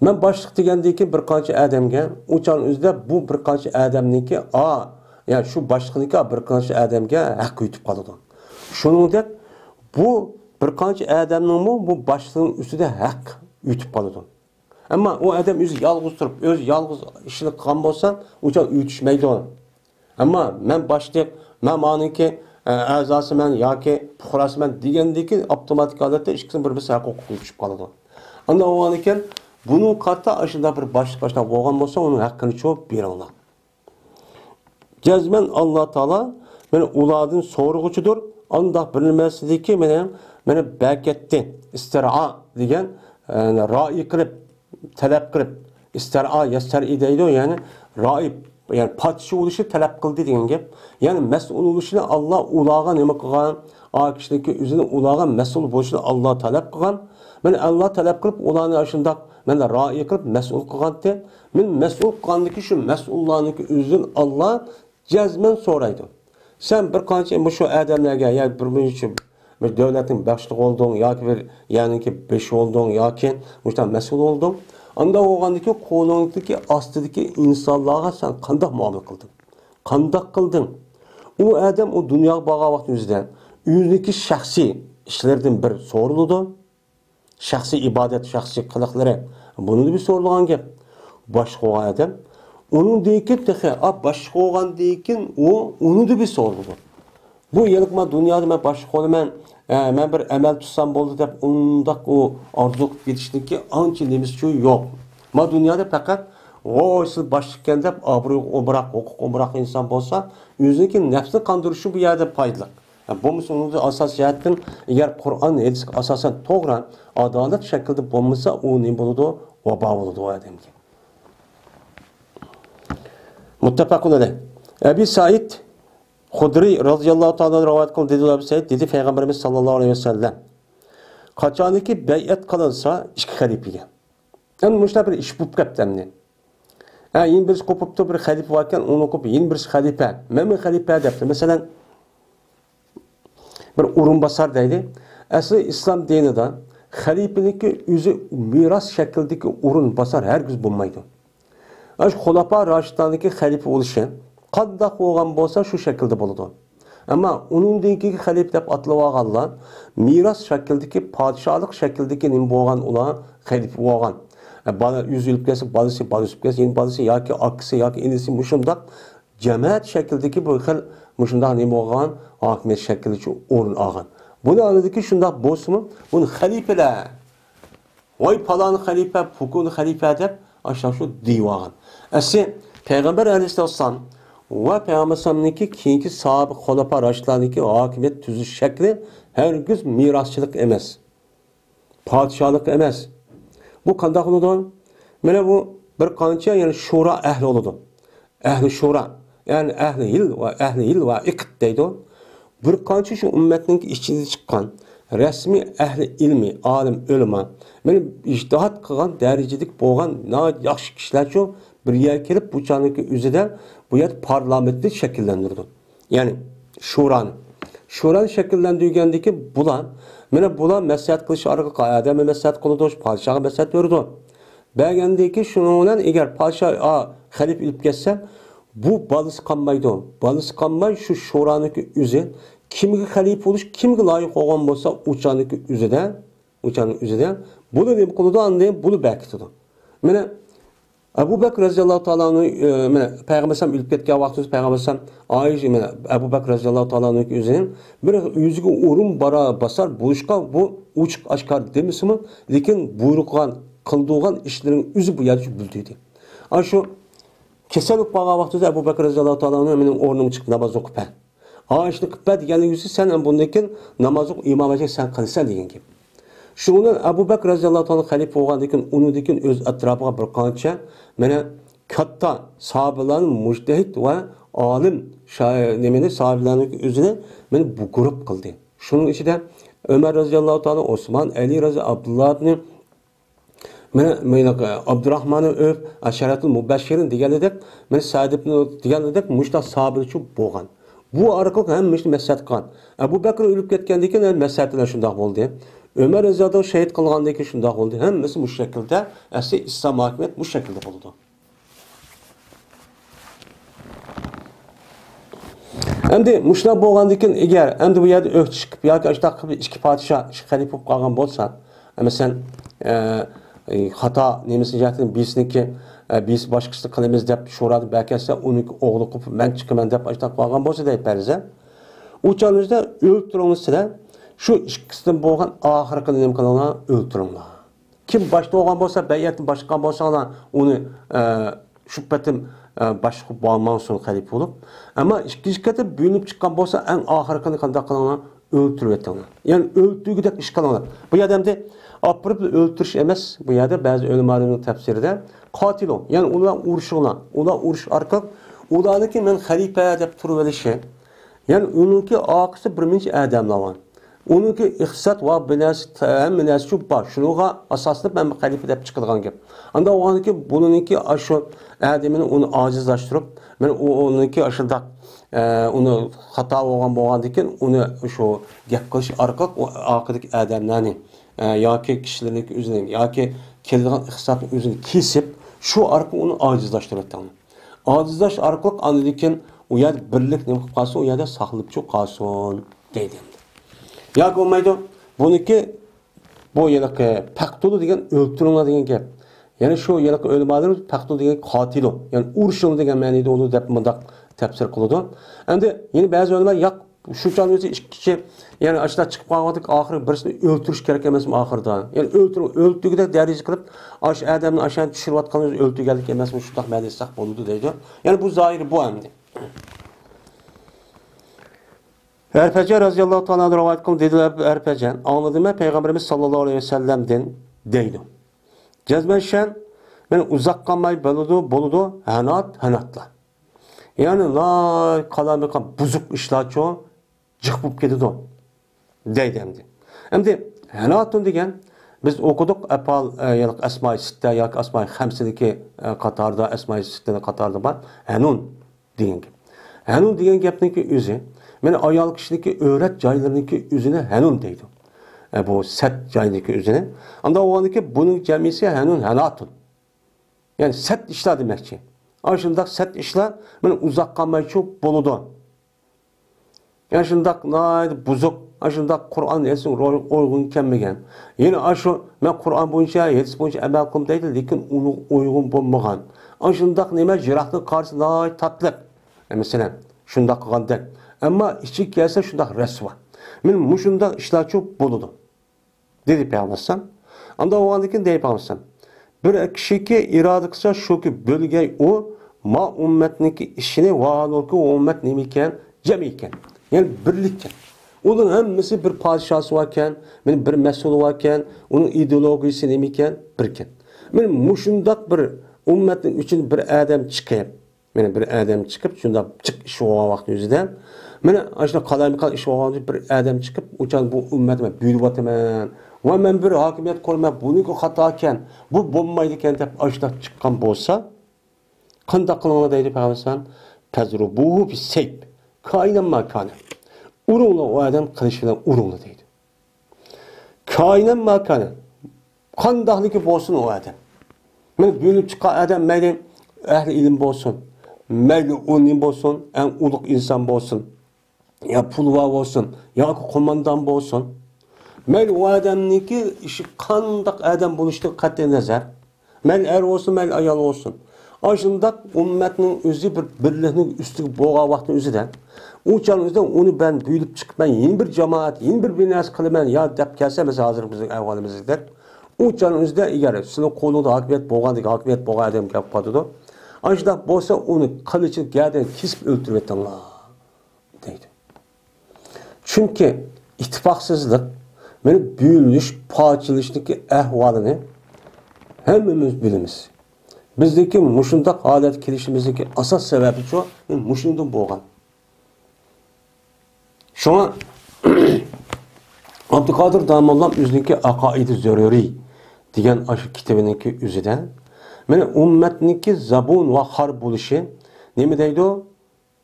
men boshliq degandan keyin bir qancha odamga o'chan o'zida bu bir qancha odamniki ya'ni shu boshliqniki bir qancha odamga haq yutib qoladi. Shuningdek bu bir qancha odamning bu boshliqning ustida haq yutib qoladi. Ammo u odam o'zi yolg'iz turib, o'zi yolg'iz ishini qilgan bo'lsa, o'chan yutishmaydi. Ammo men boshliq, men maniki a'zosiman yoki fuqarosiman degandiki avtomatik holatda ikkisini bir-birisi haq huquq yutib qoladi. Anda o an iken bunun katta aşında bir başta boğan olsa onun hakkını çok birinler. Cezmen Allah Teala beni uladın soruğucudur. Anda bilinmesi ki beni beketti. İstira'a diyen ra'i kırıp, talep kırıp, istira'a yester ideydi yani ra'i yani padişah oluşu talep kıldı degan gap. Yani mas'ul oluşunu Allah ularga nima qilgan? Akishniki o'zini ularga mas'ul bo'lishini Allah talep qilgan. Men Allah talep qilib ularni shundoq menda ra'y qilib mas'ul qilganda, men mas'ul qilgandiki shu mas'ullarniki o'zini Allah jazman so'raydi. Sen bir qancha shu odamlarga ya bir davlatning boshlig'i bo'lding yoki bir ya'niki besh bo'lding yoki mushta mas'ul bo'lding. Anda o'g'andiki qo'lingdagi ostidagi insonlarga sen qanday muomala qilding? Qanday qilding? U odam o dunyoga borgan vaqt o'zidan o'ziniki shaxsiy ishlardan bir so'riladi. Shaxsiy ibodat, shaxsiy qiliqlari buni bir so'rilgan gap. Boshqa odam onun deyken tehe, başka olan deyken onu da bir so'riladi. Bu yıllıkma dünyada ben başka olaman, ben bir emel tutsam bo'ldi deb undaq o arzu yetiştiki ancha nemizchi yok. Ma dünyada fakat o siz başlıkken deb abru obrak, hukuk obrak insan bolsa, o'ziniki nafsini qandirishi bu yerda foydali. Bo'lmasa uni asos jihatdan agar Qur'on hadis asosan to'g'ri, adolat shaklda bo'lmasa, u nima bo'ladi? Vabo bo'ladi o odamga. Muttafaqun alayh. Abi Said Xudri radhiyallohu ta'ala rivoyat qildi dedilar Said dedi Peygamberimiz sallallohu alayhi vasallam. Qachoniki bay'at qilinsa ikki xalifaga. Endi mushta bir ish bo'lib ketdi. Yin bir qo'pibdi bir xalifa bor ekan, uni qo'pib yin bir xalifa. Men xalifa debdi. Masalan bir o'rinbosar deydi. Asli islom dinida xalifaniki o'zi miros shaklidagi o'rinbosar hargiz bo'lmaydi. Aş Xulafa Raşid'daki halife oluşu qandaq bo'lgan bo'lsa shu shaklda bo'ladi. Ammo uningdagi xalifa deb atilganlar miros shaklidagi podshohlik shaklidagi nim bo'lgan ular xalifa bo'lgan. Bala yüzülüp kelsa balasi balasi kelsa yeni balasi yoki akisi yoki inisi mushundaq jamoat shaklidagi bu xil mushundaq nim bo'lgan hokimiyat shaklida o'rin olgan. Buni oldiki shundaq bo'lsa-mu, buni xalifalar voy falon xalifa, fukun xalifa deb aşağı şu divan. Asli Peygamber Aleyhisselam ve Peygamber'niki keyinki sahabe Xulafa Raşid'deki hakimiyet tüzüş şekli hergiz mirasçılık emez. Padişahlık emez. Bu qanday oludu? Mana bu bir qancha yani şura ehli oludu. Ehli şura. Yani ehli il ve iqd deydi. Bir qancha şu ümmetning içinde çıkan resmi ehli ilmi, alim, ulama, men ijtihad qilgan darajadik bo'lgan yaxshi kishilar shu bir yerga kelib bu chaniki o'zida bu yer parlamentni shakllantirdi. Ya'ni shurani shakllantirgandiki bular mana bular maslahat qilish orqali odamga maslahat qiladi, podshohga maslahat berdi. Bergandiki shuning bilan agar podshoh xalifa ilib ketsa, bu balisi qolmaydi. Balisi qolmay shu shuraniki o'zi kimga xalifa bo'lish, kimga loyiq bo'lgan bo'lsa, o'chaniki o'zida buni nima qiladi, anday buni bekitadi. Mana Abu Bakr radhiyallohu ta'alani mana Payg'ambar sam o'lib ketgan vaqtida Payg'ambar sam Oysha mana Abu Bakr radhiyallohu ta'alani o'zining bir yuziga o'rin basar bo'lishqa bu ochiq oshkor demisimi, lekin buyruqgan, qildigan ishlaring o'zi bu yerda bildirdi. Ana shu kasal bo'lib qolgan vaqtida Abu Bakr radhiyallohu ta'alani mening o'rnim chiqib namoz o'qib işte qıppa deganligi sen bundan keyin namoz o'qib imomatga sen qilsan degan gap. Shundan Abu Bakr radhiyallohu ta'ala xalifa bo'lgandan keyin unidan o'z atrofiga bir qancha mana katta sahobalar mujtahid va olim nimani sahobalarning o'zini men bu guruh qildi. Shuning ichida Ömer radhiyallohu ta'ala, Osman, Ali radhiyallohu Abdullah ibn mana Abdurrahman öp asharatul mubashirin deganidek, men Sa'd ibn deganidek mushta sahobalar bo'lgan. Bu arqali hammasini maslahat qilgan. Abu Bakr o'lib ketgandan keyin maslahatlar shundoq bo'ldi. Ömer Rıza'da şehit kılgandan keyin shundoq bo'ldi. Hammasi bu shaklda, asli islom hokimiyat bu shaklda bo'ldi. Endi mushlar bo'lgandan keyin agar endi bu yerda o'ch chiqib yoki ashtaq qilib ikki podshoh xalifa bo'lib qolgan bo'lsa, masalan xato nemisi jihatdan bisniki biz boshqasi qilamiz deb sho'radi bakasa uni o'g'li qilib men chiqaman deb ashtaq qolgan bo'lsa deb farza. U chog'ingizda o'ltiringizlar şu ikkisidan bo'lgan oxirgi nima qilinglar, o'ltiringlar. Kim boshda bo'lgan bo'lsa, bay'atni boshqa bo'lsalar, uni shu patim boshqa bo'lmasin xalifa bo'lib, ammo ikkinchi bo'linib chiqqan bo'lsa, eng oxirgini qanday qilinglar, o'ltirib etinglar. Ya'ni o'ltirgudek ish qilinglar. Bu yerda opirib o'ltirish emas, bu yerda ba'zi ulamolarning tafsirida qotil, ya'ni ular urushinglar, ular urush orqali ularniki men xalifa deb turib olishi, ya'ni uningki oqisi bir mincha odamlar bor. Uningki iqtisod va hamma narsa shu bor. Shuninga asoslanib men xalifa deb chiqadigan gap. Anda o'g'aniki buningki shu odamini uni ojizlashtirib, men uningki shundoq uni xato bo'lgan ekan, uni shu gap qilish orqali oqidik odamlarni yoki kishilarning o'zining yoki keladigan iqtisodni o'zini kesib, shu orqali uni ojizlashtiradi. Ojizlash orqali andikin u yer birlik nima qilib qolsin, u yerda saqlab qolsin deydi. Yoki bo'lmaydi, buniki bu yerga paqtulu degan o'ltiringlar degan gap. Ya'ni shu yerga o'lmalar paqtulu degan qotil, ya'ni urishing degan ma'noda uni deb mundaq tafsir qiladi. Endi yine ba'zi olimlar yo'q, shu chog'da ikki kishi ya'ni ashta chiqib qolgandik, oxiri birisini o'ltirish kerak emasmi oxirida? Ya'ni o'ltirgudek daraja qilib, ash odamni ashani tushirayotganimiz o'ltirganlik emasmi, shunday ma'no desaq bo'ladi deydi. Ya'ni bu zohiri bu endi. Erpecan raziyallahu ta'ala rivayet qilib dedilar, Erpecan anladımı Peygamberimiz sallallahu aleyhi ve sellem'den deydi. Cezmeşen men uzak kalmay boludu hanatla. Yani la kalamika buzuk işler çoğu çıkıp gidiyordu deydi emdi. Emdi hanatun degen biz okuduk Epal Esma-i Sitte yoki Esma-i Hamsideki Katar'da Esma-i Sitte'nin Katar'da var. Hanun degen gap. Hanun degen gapniki o'zi men ayol kishiniki o'rat joylariniki o'zini hanun deydi. Bu set joyiniki o'zini. Anda o'g'aniki buning jamisi hanun hanatun. Yani set ishlar demakchi. Aşındak set işler, men uzak kalmayı çok boludu. Aşındak naydı buzuk, aşındak Kur'an esin uygun kemmegen. Yine aşı, men Kur'an boyunca, yetisi boyunca emel kılım deydi, lekin onu uygun bulmagan. Aşındak neme jirahlık karşı naydı tatlık. Mesela, şundak kılgandak. Ama içi gelse şundak resva. Men muşundak işler çok boludu. Dedi Peygamber. Anda o andakin deyip Peygamber. Bir kişiki irade kılsa şu ki bölgey o ma ümmetniki işini vahalolki o ümmet nemiken cemiken. Yani birlikken. Onun hemmisi bir padişahı varken, bir mesul varken, onun ideolojisi nemiken birken. Men muşundak bir ümmetin için bir adam çıkayım. Bir adam çıkıp şunda çık iş olan vakti yüzüden. Aşağıda kalamikal iş olan bir adam çıkıp uçan bu ümmetime büyülü vatımen. Ve men bir hakimiyet koyma bunu hataken bu bombaydıken de aşağıda çıkan bolsa kanda kılığına deydi Peygamber tezrubuhu bir seyp kainan makane urunla o adam kılıçıyla urunla deydi. Kainan makane kandahlıki bolsun o adam. Men büyülüp çıkan adam meyli ehli ilim bolsun, meyli unin bolsun, en uluk insan bolsun, ya pulva bolsun, ya komandan bolsun. Mel o adamniki işi kandak adam buluştu kat'i nazar. Mel er olsun, mel ayal olsun. Aşındak ümmetinin özü bir birliğinin üstü boğa vakti özüden. Uçan özüden onu ben büyülüp çıkıp ben yeni bir cemaat, yeni bir binas kılımen ya dep kelse mesela hazır bizim evvalimizde der. Uçan özüden eğer sizin kolunda hakimiyet boğandık, hakimiyet boğa adam yapmadıdı. Aşındak bolsa onu kılıçın gerden kesip öldürüp Allah deydi. Çünkü ittifaksızlık men büyülüş, parçalıştaki ehvalini hemmimiz bilimiz. Bizdeki muşundak halet kelişimizdeki asas sebebi şu, muşundun boğan. Şuna Abdülkadir Damallam üzündeki Akaid-i Zöruri degan aşı kitabınınki üzüden men ümmetniki zabun ve harb buluşu nemi deydi o?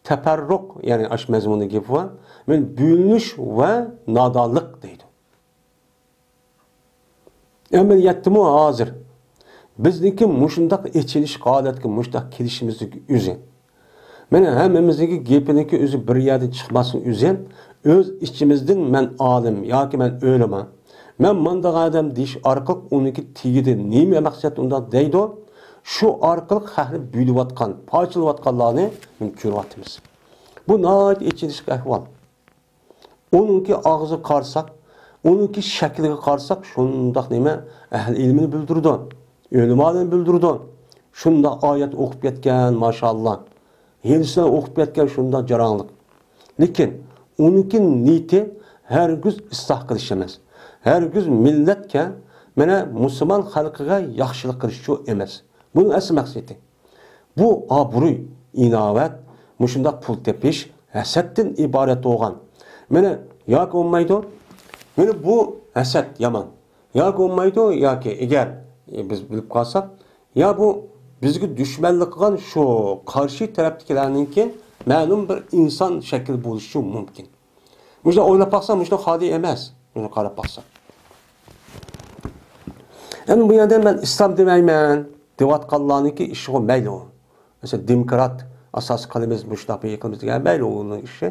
Teperruk yani aş mezmunu gibi var. Men büyülüş ve nadallık deydi. Emel yettimu hazır. Bizdeki muşundak içiliş qaletki muşdak kelişimizdeki üzü. Mene hemmimizdeki gepiniki üzü bir yerden çıkmasın üzü. Öz içimizden men alim, yoki men ölüman. Men mandaq adam deyiş arqıq onunki tigidi neymi maqsad undan deydi. Şu arqıq xahri büyülüvatqan, parçalıvatqanlarını men görüvatimiz. Bu nəhayət içiliş ahval. Onunki ağzı qarsak, onunki şəkliga qarsak şundaq nima ahl ilmini bildirdi. Ölümanı bildirdi. Şunda ayet o'qib ketgan, maşallah. Yenisini o'qib ketgan şunda jaranlıq. Lekin onunki niyeti hergiz islah qilish emas. Hergiz millatga mana musulmon xalqiga yaxshilik qilish emas. Bunun asl maqsadi. Bu obro'y, inovat, mushundaq pul tepish, hasaddan iborat bo'lgan. Mana yoki bo'lmaydi. Mana bu hasad yomon. Yoki bo'lmaydi, yoki agar biz bilib qolsak, ya bu bizga dushmanlik qilgan shu qarshi tarafdagilarningki ma'lum bir inson shakl bo'lishi mumkin. Mujda o'ylab baqsam, mujda xodi emas. Buni qarab baqsam. Endi bu yerda men islom demayman, deyotganlarniki ishi mayli. Mesela demokrat asas qilamiz, mushtaqi qilamiz degan mayli uning ishi.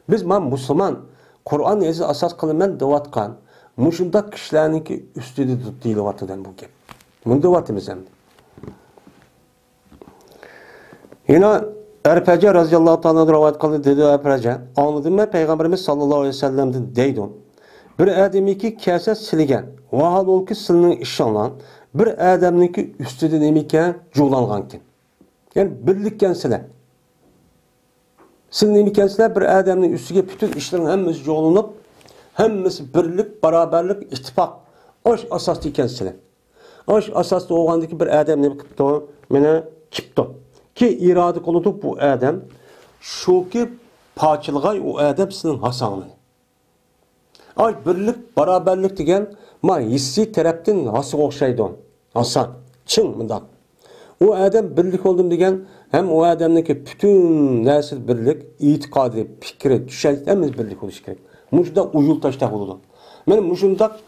Biz men musulmon, Qur'on ezi asas qilaman deyotgan, mushunda kishilarniki ustida deyilyaptidan bu gap. Buni deyapmiz endi. Yine Erpece radıyallahu ta'ala rivayet kıldı dedi Erpece. Anladım mı Peygamberimiz sallallahu aleyhi ve sellem'den deydi. Bir adamiki kese siligen. Vahal ol ki silinin işanlan. Bir adamniki üstüde nemiken cuğlanganken. Yani birlikken sile. Silin nemiken sile bir adamın üstüge bütün işlerin hemmisi cuğlanıp hemmisi birlik, beraberlik, ittifak. Oş asaslıyken sile. Oş asaslı olgandaki bir adam ne kıptı o? Mene kipti. Ki irade kılıdı bu adam, şu ki parçalığa o adam sizin hasanı. Ay birlik, beraberlik degen, ma hissi taraftan hası okşaydı on. Hasan, çın mındak. O adam birlik oldum degen, hem o adamdaki bütün nesil birlik, itikadı, fikri, düşerliklerimiz birlik oluş gerek. Muşda uyul taştak oldu. Benim muşumdak,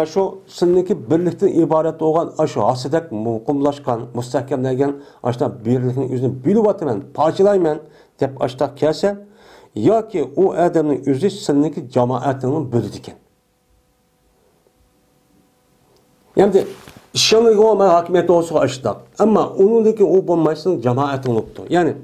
şu sizniki birlikten ibaret olan şu hasidak mukumlaşkan, müstahkemlegen aşta birlikin yüzünü bilip atımen, parçalayman dep aşta kelse ya ki o adamın yüzü sizniki cemaatinin bölüdiken. Yani işanlık olmayan hakimiyeti olsa aşta. Ama onundaki o bombaysının cemaatini unuttu. Yani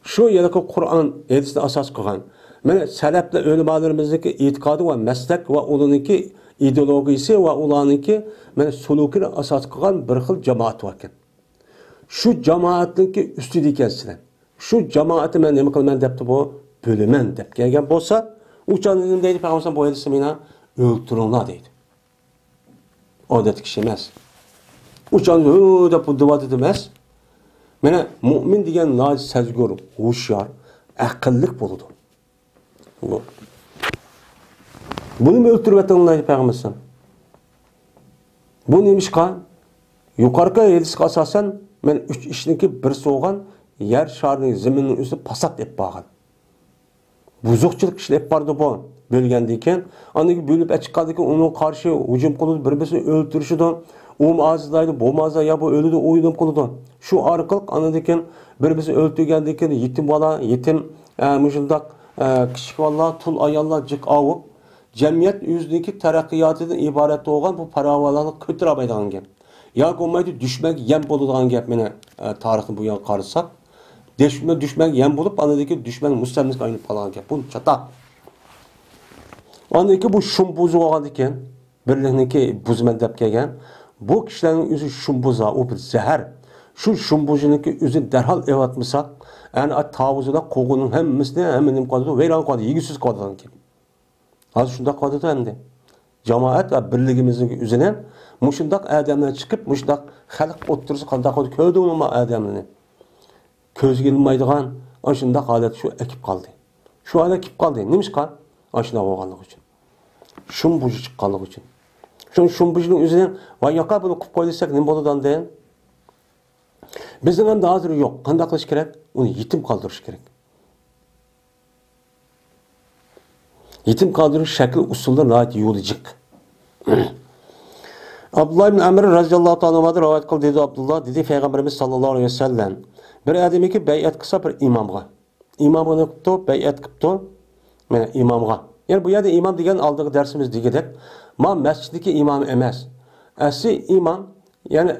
şu yerdeki Kur'an hadisine asas koyan. Mana salaflar ulamolarimizdagi e'tiqodi va maslak va ularniki ideologiyasi va ularniki mana sulukini asos qilgan bir xil jamoat bor ekan. Shu jamoatniki ustida ekansizlar. Shu jamoatni men nima qilaman debdi bu bo'laman deb kelgan bo'lsa, uchan nima deydi Payg'ambar bu hadisda meni o'ltiringlar deydi. Odat kishi emas. Uchan deb bu da'vat emas. Mana mu'min degan noz sezgur, hushyor, aqlli bo'ladi. Bunu mu öldürüp etenler Peygamber'sin? Bu neymiş kan? Yukarıda hadisga asasen men 3 işinki bir soğan yer şarının zeminin üstü pasat ep bağın. Buzuqçılık işlep bardı bu. Bölgendeyken, andaki bölüp çıkardıkken onun karşı hücum kılıdı, birbirine öldürüşüdü. O ağzıdaydı, bu mağaza ya bu ölüdü, uyudum kılıdı. Şu arkalık andaki birbirine öldürgendeyken yetim bala, yetim müşündak kişi vallahi tul ayallar cık avup cemiyet yüzdeki terakkiyatıdan ibaret olan bu paravalarını kötüramaydan gap. Ya olmaydı düşmek yem boludan gap mene tarixini bu yan qarısak. Düşmek yem bolup anadaki düşman müstemlik aynı falan gap. Bu çata. Andaki bu şumbuzu olan iken birliğindeki buzmen dep kelgan. Bu kişilerin yüzü şumbuza, o bir zehir. Şu şumbuzuniki yüzü derhal evatmısak yani tavuzda koğunun hemmisini hemenim kaldı, veyran kaldı, yigisiz kaldı ki. Az şunda kaldı da endi. Cemaat ve birliğimizin üzerine muşundak adamlar çıkıp muşundak halk oturursa kaldı kaldı köydü ama adamını. Köz gelmeydiğen aşında halet şu ekip kaldı. Şu hale ekip kaldı. Neymiş kan? Aşına olganlık için. Şumbucu çıkkanlık için. Şumbucunun üzerine vay yaka bunu kup koyduysak ne boludan deyin. Bizden hem de hazır yok. Qanday qilish kerak? Onu yetim kaldırış gerek. Yetim kaldırış şekli usulda rahat yo'licik. Abdullah ibn Amr radhiyallohu ta'ala rivayet qildi dedi Abdullah dedi Peygamberimiz sallallohu alayhi vasallam bir adamiki bay'at qilsa bir imomga. Imomga qilibdi, bay'at qilibdi. Mana imomga. Yani bu yerda imom degan oldingi darsimiz degidek, ma masjiddagi imom emas. Asli imom yani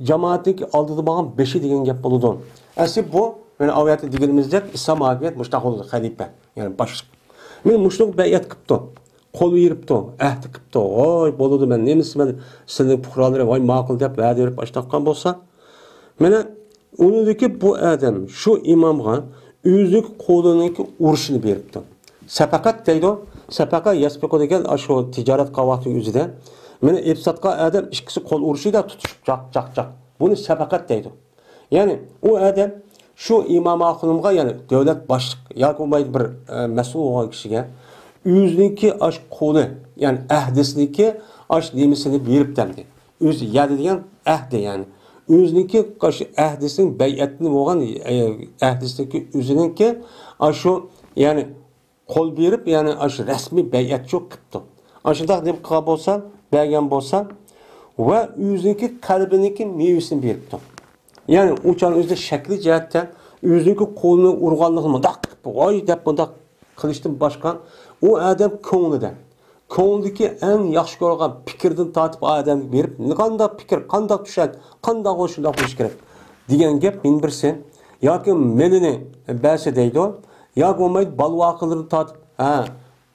cemaatlik aldığı bağın 5'i degan gap boludu. Asli bu yani aviyatı deganimizdek İslam hakimiyet muştaq oldu xalife. Yani baş. Men muştaq bay'at qilibdi. Qo'l yiribdi, ahd qilibdi. Voy boludu men nemisiman sizning fuqarolari voy ma'qul deb va'da berib boshlagan bo'lsa, mana unidagi bu adam shu imomga o'zlik qo'liniki urushini beribdi. Sapakat deydi. Sapaka yasbiqo degan shu tijorat qavati o'zida meni ifsatqa adam ikkisi qo'l urushida tutishib caq. Buni sapakat deydi. Yani o adam Şu İmam Akınımga yani devlet başlık yoki bo'lmaydi bir mas'ul bo'lgan kishiga o'ziniki ash qo'li yani ahdisniki ash nemisini berib demdi. O'zi yadi degan ahdi yani. O'ziniki ash ahdisining bay'atini bo'lgan ahdisniki o'ziniki ashu yani qo'l berib yani ash rasmiy bay'at yo'q qilibdi. Ashundaq deb qilgan bo'lsa, bergan bo'lsa va o'ziniki qalbiniki mevasini beribdi. Yani uçan özde şekli cihetten özünki kolunu urganlığını dak vay dep bunda kılıçtın başkan o adam konuda. Konudaki en yaxşı görülen fikirden tatip adam verip ne kadar fikir, kandak düşer, kandak hoşunda hoş gerek. Diyen gap min birisi ya ki melini bahsedeydi o ya ki olmaydı balvakılarını tatip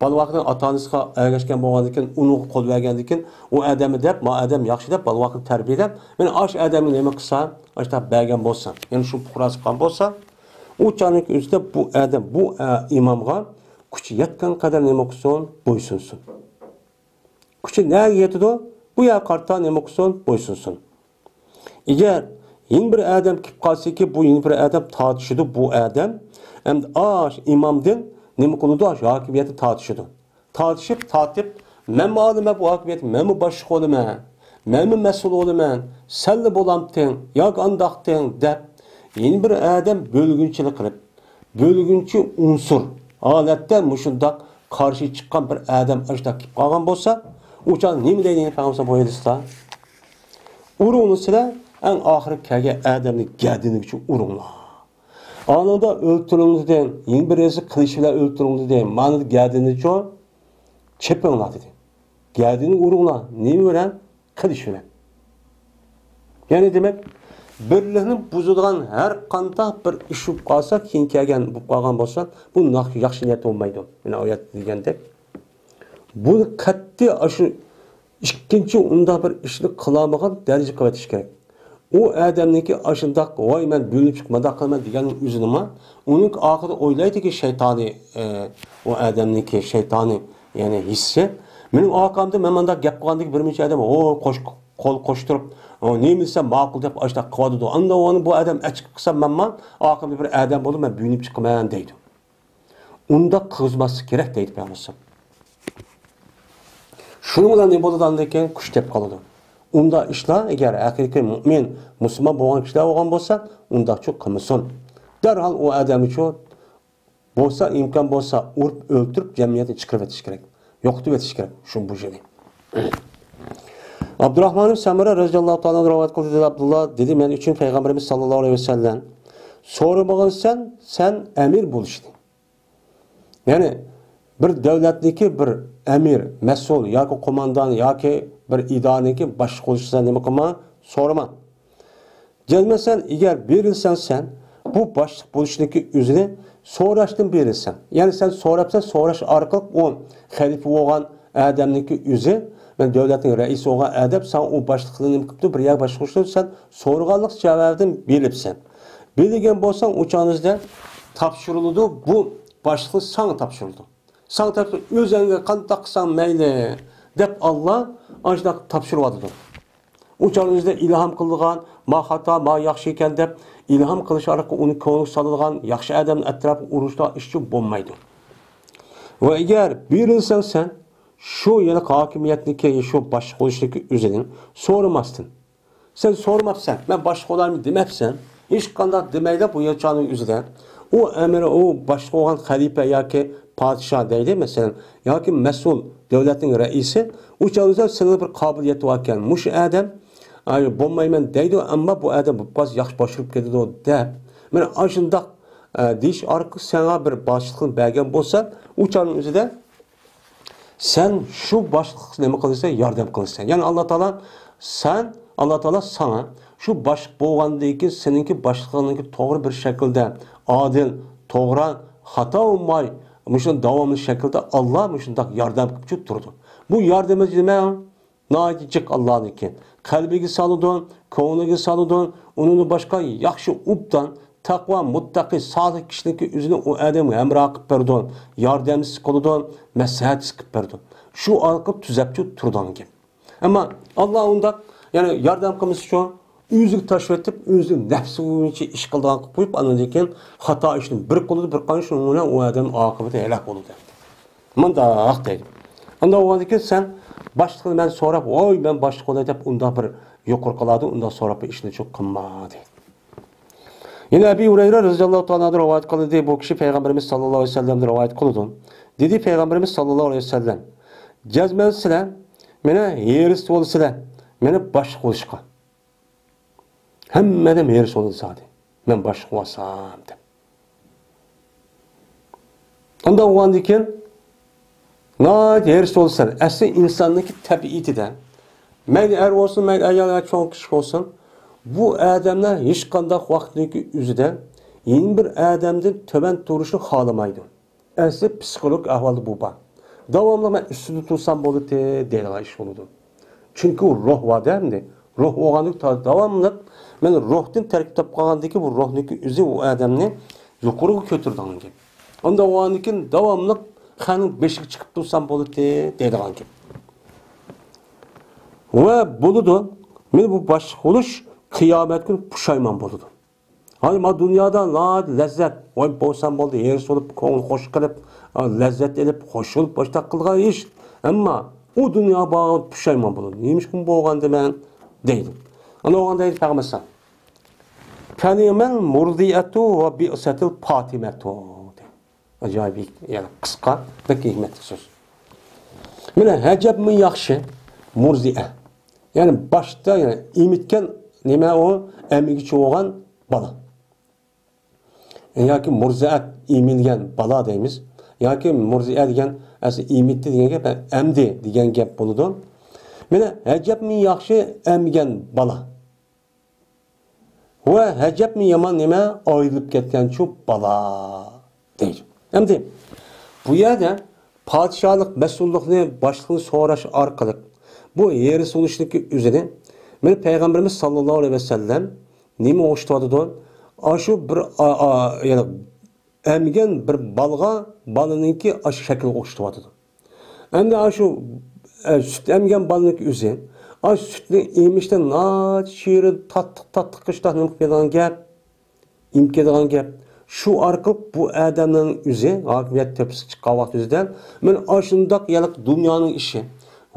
balvaqning ota-onasiga ergashgan bo'lgandan uni qo'l bergandan u odamni deb ma odam yaxshi deb balvaqni tarbiyalab men ash odamni nima qilsa ashta bergan bo'lsam ya'ni shu puqrosi qilgan bo'lsa u chaqning o'zida bu odam bu imomga kuchi yetgan qadar nima qilsin bo'ysunsin kuchi nega yetadi bu yoq qarta nima qilsin bo'ysunsin agar yin bir odam kelib qolsaki bu yin bir odam tortishidi bu odam endi ash imomdan nima qiladi hokimiyatni tortishidi tortib men ma'luma bu hokimiyat men boshqa bo'laman men mas'ul bo'laman senli bo'lamding yoki andaqding deb yeni bir odam bo'lgunchilik qilib bo'lgunchi unsur holatda mushundoq qarshi chiqqan bir odam ashta kelib qolgan bo'lsa uçan nima deydi payg'ambar bo'yadista urug'ni sizlar eng oxiri kelgan odamni gadini uchun urug'lar anında öldürüldü deyin, yeni birisi kılıçla öldürüldü deyin, manada gədini çok çepinla dedi. Gədini uğruna, ne veren? Kılıç veren. Yani demek, birliğinin buzulduğun her kanta bir iş olup kalsa, keyin kelgen bu kalgan bolsa, bu yaxşı niyet olmaydı. Yani ayet degende. Bu qat'i aşı ikkinchi unda bir ishni qilamagan daraja qilib kerak. O adamniki aşındaq voy men bölüp chiqmada qilman deganning o'zinimi uning oxiri o'ylaydi ki shaytoni o adamniki shaytoni yani hissi mening orqamda men menda gap qilgandek bir necha odam qo'l qo'shtirib ne bilsam ma'qul deb ashta qiladi anda onu bu adam achib qilsam menman oxirida bir adam bo'lib men bölüp chiqman deydi unda qilmaslik kerak deydi payg'ambar shuning bilan ne bo'ladigan ekan kuch deb qoladi unda ishlar agar haqiqiy mu'min musulmon bo'lgan kishilar bo'lgan bo'lsa unda çok qilmasin darhol u odam uchun bo'lsa imkon bo'lsa urib o'ltirib jamiyatni chiqarib o'tish kerak yo'qotib o'tish kerak shu bu jini Abdurrahman ibn Samura roziyallohu ta'ala rivoyat qildi Abdullah dedi men uchun payg'ambarimiz sallallohu alayhi vasallam so'ramagansan sen amir bo'lishding ya'ni bir davlatniki bir amir mas'ul yoki qo'mondon yoki bir idoraniki boshqa bo'lishsa nima qilma so'rama gelmesen eğer berilsen sen bu boshliq bo'lishniki o'zini so'rashdan berilsan ya'ni sen so'rabsan so'rash orqali o xalifa bo'lgan odamniki o'zi men davlatning raisi bo'lgan odam sen u boshliqni nima qilibdi bir yoq boshqa bo'lsa sen so'rganlik javobini beribsan bilgan bo'lsang o'chanizda topshirildi bu boshliq sana topshirildi sana topshirildi o'zingga qanday qilsang mayli deb Allah ancak tapşırmadıdır. Uçağınızda ilham kıldıgan, ma hata, ma yaxşı ekan deb ilham kılış arqı onu konuq salıngan, yaxşı adamın etrafı uruşda işçi bulmaydı. Ve eğer birilsen sen, şu yeni hakimiyetniki, şu başlık oluştaki üzerinin sormazsın. Sen sormazsan, ben başlık olayım demezsen, hiç kandak demeyle bu yaşanın üzerine, o emir, o başlık olan halife ya ki padişah deydi mesela, ya ki mesul devletin reisi, uçağınızda senin bir kabiliyeti varken, muş adam, bo'lmayman deydi ama bu adam biraz yaxshi boshirib ketadi deb men ashundaq deyish orqali sana bir boshliqni bergan bo'lsa uchaning o'zida sen shu boshliq nima qilsan yordam qilsan ya'ni Alloh taolo sana shu boshliq bo'lgandan keyin seninki boshliqniki to'g'ri bir shaklda adil to'g'ri xato bo'lmay mushun davomli shaklda Alloh mushundaq yordam qilib turdi bu yordamimiz nima Nacic Allah'nınki. Kalbiga saludun, ko'ngliga saludun, onun başka yaxshi ubdan, taqvo, muttaqi, solih kishiniki o'zini u odamga hamroh qilib berdi, yordamchisi qildi, maslahatchisi qilib berdi. Shu orqali tuzabchi turdan gap. Ammo Alloh unda, ya'ni yordam qilmish uchun o'ziga tashlab etib, o'zi nafsi bo'yicha ish qilgan qilib qo'yib, andan keyin xato ishni bir qo'lida bir qanish bilan u odam oqibati halok bo'ldi. Mundaq deydi. Unda o'g'andan keyin sen boshliqni men so'rab, "Voy, men boshliq bo'lay" deb unda bir yuqur qiladi, unda so'rab ishni cho'q qilma deydi. Yine Ebu Hureyre radıyallahu ta'ala rivayet kıldı. Bu kişi Peygamberimiz sallallahu aleyhi ve sellem'de rivayet kıldı. Dedi Peygamberimiz sallallahu aleyhi ve sellem, "Cezmen sile, mene yeris ol sile, mene baş oluşka. Hemmede yeris oldu zaten. Men baş olsam de." Onda o an diken, "Naat yeris ol sile." Asli insandaki tabiiti de, men er olsun, men ayağına çok kişi olsun. Bu adamlar hiç qandaq vaqtdagi o'zida yeni bir adamdan töven turishni xohlamaydi. Asli psixolog ahvolda bu bor. Davomli men ustida tursam bo'ladi deydigan ish bo'ladi. Chunki u ruh odamda, ruh o'g'anlik davomli men ruhdan tarkib topib qolgandiki bu ruhniki o'zi u odamni yuqoriga ko'taradigan gap. Unda o'g'anlikin davomli qanun beshiga chiqib tursam bo'ladi deydigan gap. Va bo'ladi. Men bu bosh bo'lish Kıyamet günü puşayman boludu. Hani ma dünyada lezzet, oy bolsam boldu, yer olup, ko'ngil hoş kılıp, lezzet edip, hoş olup, başta kılgan iş. Ama o dünya bağlı puşayman boludu. Neymiş ki bu oğan demen deydim. Ana oğan deydi Peygamber. Kelimen murdiyatu ve bi'setil patimetu. Acayip yani kıska ve hikmetli söz. Mine heceb mi yakşı murdiye. Yani başta yani imitken nima o emigichi bo'lgan bola. Yoki murziat emilgan bola deymiz. Yoki murziat degan asli emitdi degan gap emdi degan gap bo'ladi. Mana hajabmi yaxshi emgan bola. Va hajabmi yomon nima oyilib ketgan shu bola deydi. Endi bu yerda podshohlik mas'ullikni boshliqni so'rash orqali bu yer so'lishniki o'zini men Peygamberimiz sallallahu aleyhi ve sellem nima o'shtirdi? Aşu bir yani emgen bir balga balınınki aşı şekil o'shtirdi. Endi aşu süt emgen balınınki o'zi, aş sütni emişten nat şirin tatlı qıştaq nima qilgan gap, imkedigan gap. Şu orqali bu odamning o'zi, hokimiyat tepsi chiqqan vaqt o'zidan men ashundaq yaliq dunyoning ishi,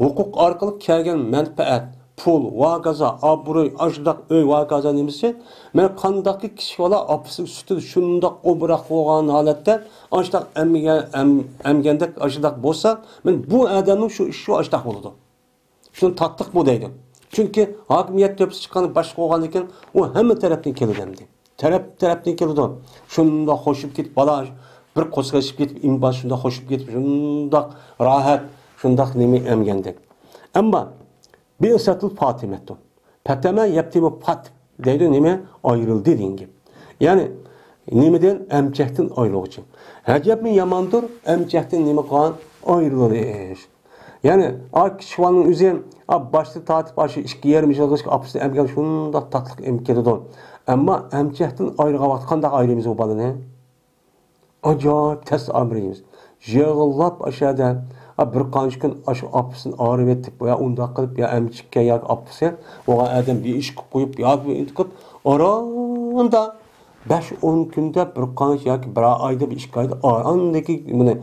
huquq orqali kelgan manfaat pul, vagaza, abroy, ajdaq, öy, vagaza nemisi, men qandaqki kishi bola opisi sütü shundaq obraq bo'lgan holatda ajdaq emgandek ajdaq bo'lsa, men bu odamning shu ishi ajdaq bo'ladi. Shuni tatliq bu deydi. Chunki hokimiyat tepsi chiqqani boshqa bo'lgan ekan, u hamma tarafdan keladi. Tarafdan keladi. Shunda xo'shib ketib bola bir qo'zg'ashib ketib, inbas shunda xo'shib ketib, shundaq rohat, shundaq nima emgandek. Ammo Bi'satul Fatimetun. Peteme yaptığımı pat deydi nime ayrıldı deyin gibi. Yani nimeden emcehtin ayrılığı için. Hacep mi yamandır emcehtin nime kalan ayrılır. Yani kişivanın üzerine başta tatip aşı işki yermiş olacak apısı emgel şunda tatlık emkedi don. Ama emcehtin ayrığa vakti kandak ayrımız o balı ne? Acayip test amrimiz. Jığıllap aşağıda bir qancha kun shu opasini ağrib etib ya unda qilib ya emchikka ya opasi o'g'an adam bir ish qilib qo'yib yoki int qilib oranda 5-10 kunda bir qancha yoki bir oyda bir 2 oyda andagi buni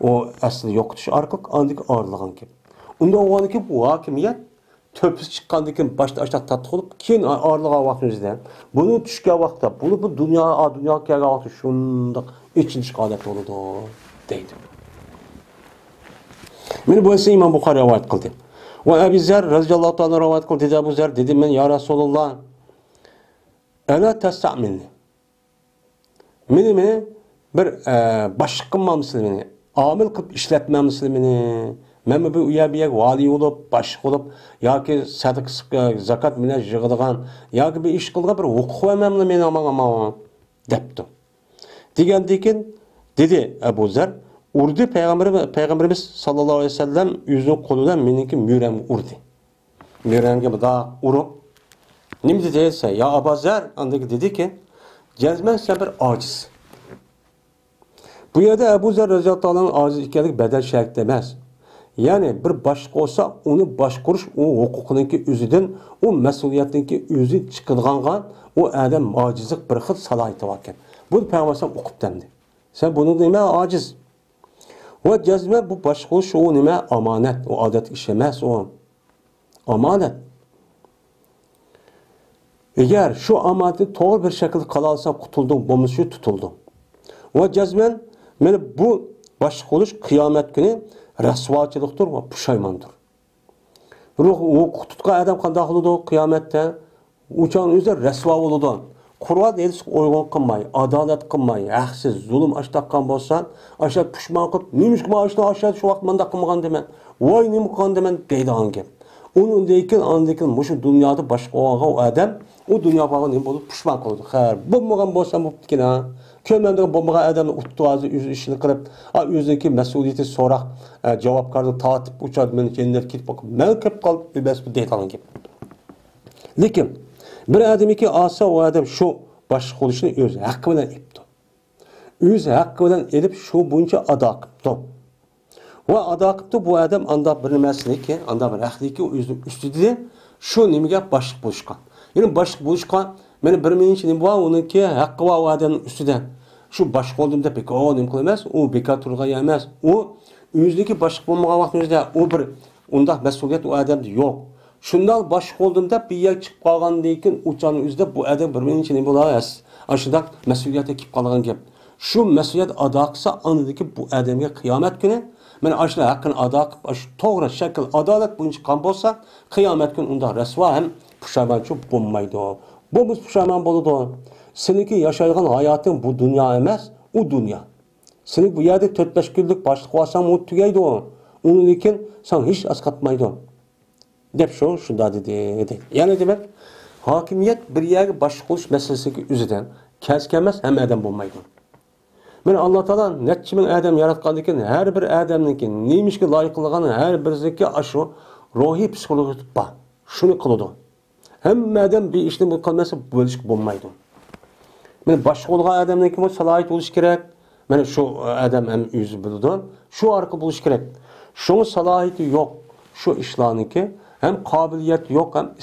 o asli yo'qotish orqali andagi o'rlagan gap. Unda o'g'aniki bu hokimiyat to'pisi chiqqandan keyin boshda ashaq tatib qilib keyin o'rlagan vaqtimizda buni tushgan vaqtda buni bu dunyoga kelgan vaqtda shundoq ichinchi holat bo'ladi deydi. Meni bu ise İmam Bukhari rivayet kıldı. Ve Ebu Zer radıyallahu ta'ala rivayet kıldı. Dedi Ebu Zer, dedim ben ya Resulullah ela testa'milni. Meni bir başlık kılmamışsın beni. Amil kılıp işletmemişsin beni. Men bu uyabiye vali olup, başlık olup, ya ki sadık zakat mine jığıdığan, ya ki bir iş kıldığa bir hukuk vermemli beni aman depti. Digendikin dedi Ebu Zer, urdi Peygamberimiz sallallahu aleyhi ve sellem yüzünü koludan meniki mürem urdi. Müremge bu da urup. Nimi dediyse ya Ebu Zer andaki dedi ki cezmen sen bir aciz. Bu yerde Ebu Zer radıyallahu anh'ın aciz ikilik bedel şerk demez. Yani bir başqa olsa onu başqurish o huquqiniki o'zidan, o mas'uliyatniki o'zi chiqadigan o adam mojizlik bir xil salohiyati bor ekan. Buni payg'ambar o'qib demdi. Sen bunu nima ojiz? Va jazma bu başqurish o nima omonat, o odat ish emas, o omonat. Eğer şu amanatni to'g'ri bir shaklda qila olsa qutulding, bo'lmasa tutulding. Va jazman mana bu başqurish qiyomat kuni rasvochilikdir va pushaymondir. Ruh o tutgan adam qanday bo'ladi qiyomatda? Uçan o'zi rasvo bo'ladi. Qur'on elish o'ygon qilmay, adolat qilmay, haqsiz, zulm ashtaqqan bo'lsan, ashad pushmon qilib, "Nimishki ashad shu vaqt menda qilmagan deman. Voy nima qilgan deman" deydigan gap. Ondan mushu dunyoda boshqa o adam o dünya bağlı ne bulup pişman oldu. Her bulmagan bolsa mutlukin ha. Kömende bulmagan adamı uttuazı işini kırıp, özündeki mesuliyeti sorak, cevapkarını tatip uçadı beni kendiler gidip bakıp, ben kep kalıp bir bu deytalan gibi. Lekin bir adam ki asa o adam şu başlık oluşunu öz hakkı bilen ipti. Öz hakkı bilen edip şu boyunca ada akıptı. Ve ada akıptı bu adam anda bir mesele ki, anda bir ahli ki özünün üstüde şu nimige başlık buluşkan. Yani başlık buluşkan, benim bir minçin bu onunki hakkı var o adamın üstüde. Şu başlık olduğumda pek o nim kılamaz, o bekar turga yemez. O özündeki başlık bulmağa vaxtımızda o bir onda mesuliyet o adamda yok. Şundan başlık olduğumda bir yer çıkıp kalgan deyken uçanın üzerinde bu adam bir minçin bu da aşıda mesuliyete kip kalgan gibi. Şu mesuliyet adaksa anıdaki bu adamga kıyamet günü men aşıda hakkını adak, toğra şekil adalet boyunca kan bolsa kıyamet günü onda resva hem puşayman çok bulmaydı o. Bu puşayman boludu. Seninki yaşayacağın hayatın bu dünya emez, o dünya. Senin bu yerde 4-5 günlük başlık olsam o tügeydi o. Onun için sen hiç askatmaydı o. Dep şunda dedi. Yani demek hakimiyet bir yerde başlık oluş meselesi üzerinden keskenmez hem adam bulmaydı. Men Allah Taala netçimin adam yaratgandan her bir adamniki neymişki layıqlığını her birisi aşı ruhi psikolojik ba. Şunu kılıdı. Hem adam bir işini bu kalmasa bölüşük bulmaydı. Men başka olgan adamniki bu salayet buluş gerek. Men şu adam hem yüzü bildi. Şu arka buluş gerek. Şunun salayeti yok. Şu işlaniki hem kabiliyet yok hem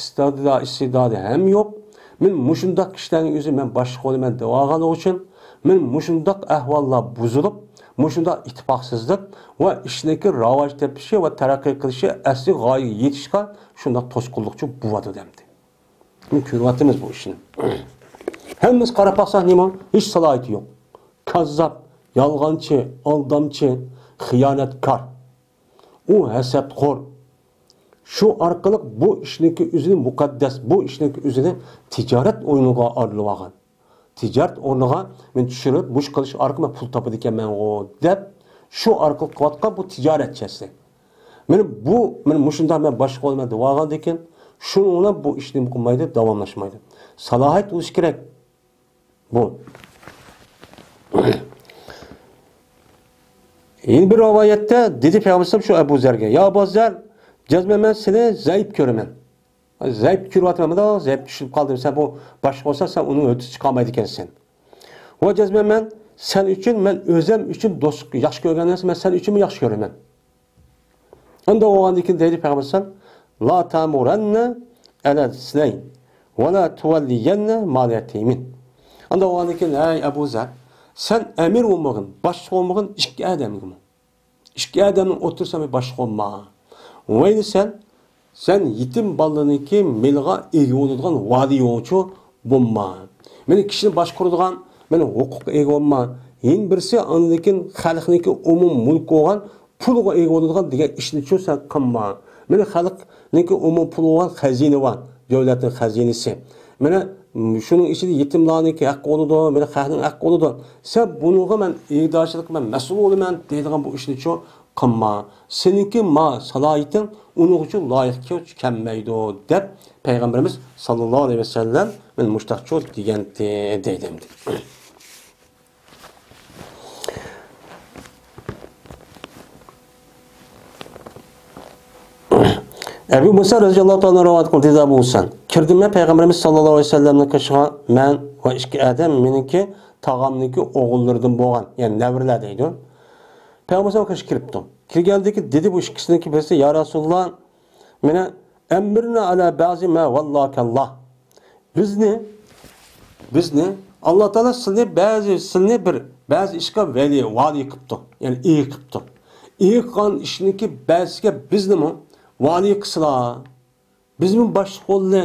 istidadı hem yok. Men muşundak kişilerin yüzü men başka olman devagan için men muşundak ahvallar buzulup, muşundak ittifaqsızlık ve işindeki ravaç tepişi ve terakki kılışı asli gaye yetişkan şundak toskullukçu buvadı demdi. Men körvatimiz bu işini. Hemimiz qarab baxsaq nima? Hiç salayeti yok. Kazzap, yalğancı, aldamcı, xiyanetkar. O hasadxor. Şu arkalık bu işindeki üzünü mukaddes, bu işindeki üzünü ticaret oyunuga arılığan. Ticaret oyunuga men düşürüp, muş kılış arkama pul tapı diken men o dep, şu arkalık kıvatka bu ticaretçesi. Men muşunda men başka olmadı vağan diken, şununla bu işini mukmaydı, davamlaşmaydı. Salahiyet oluş gerek. Bu. Yeni bir rivayette dedi Peygamber şu Ebu Zer'ge, ya Ebu Zer, cezme ben seni zayıf görümen. Zayıf görüvatmam da, zayıf düşürüp kaldım. Sen bu başka olsa sen onun ötesi çıkamaydı kendisi. O cezme ben sen için, ben özem için dostluk, yaş görgenlersin, ben sen için mi yaş görümen? Onda o andaki dedi Peygamber la tamurenne ele sineyn ve la tuvalliyenne maliyetimin. Onda o andaki ey Ebu Zer, sen emir olmağın, başlık olmağın iki adamın. İki adamın otursan bir başlık olmağı. Oydu sen yetim balığınki melga egi oludgan vadi olçu bulma. Meni kişinin baş kurduğun, meni hukuk egi olma. Yen birisi anıdaki halkınki umum mulk olan pulga egi oludgan diye işini çözsen kılma. Meni halkınki umum pul olan hazine var, devletin hazinesi. Meni şunun içinde yetimlarınki hakkı oludu, meni halkının hakkı oludu. Sen bunu ben egdaşılık ben mesul olman deydiğin bu işini çöz. Qılma, seninki ma salahiyetin onun için layıqqa tükenmeydi o dep Peygamberimiz sallallahu aleyhi ve sellem men muştaqçı degan deydimdi. Ebu Musa radıyallahu ta'ala rivayet qildi da bulsan. Kirdim men Peygamberimiz sallallahu aleyhi ve sellem'nin kışığa men ve iki adam meniki tağamniki oğullardan boğan, yani nevirler deydi. Peygamber kaç kiripti. Kirgeldeki dedi bu ikisindeki birisi ya Resulullah mene emrine ala bazı ma vallakallah. Bizni Allah Teala sizne bazı işga vali kıptı. Yani iyi kıptı. İyi kan işiniki bazıga bizni mi vali kısıla. Bizim baş kollu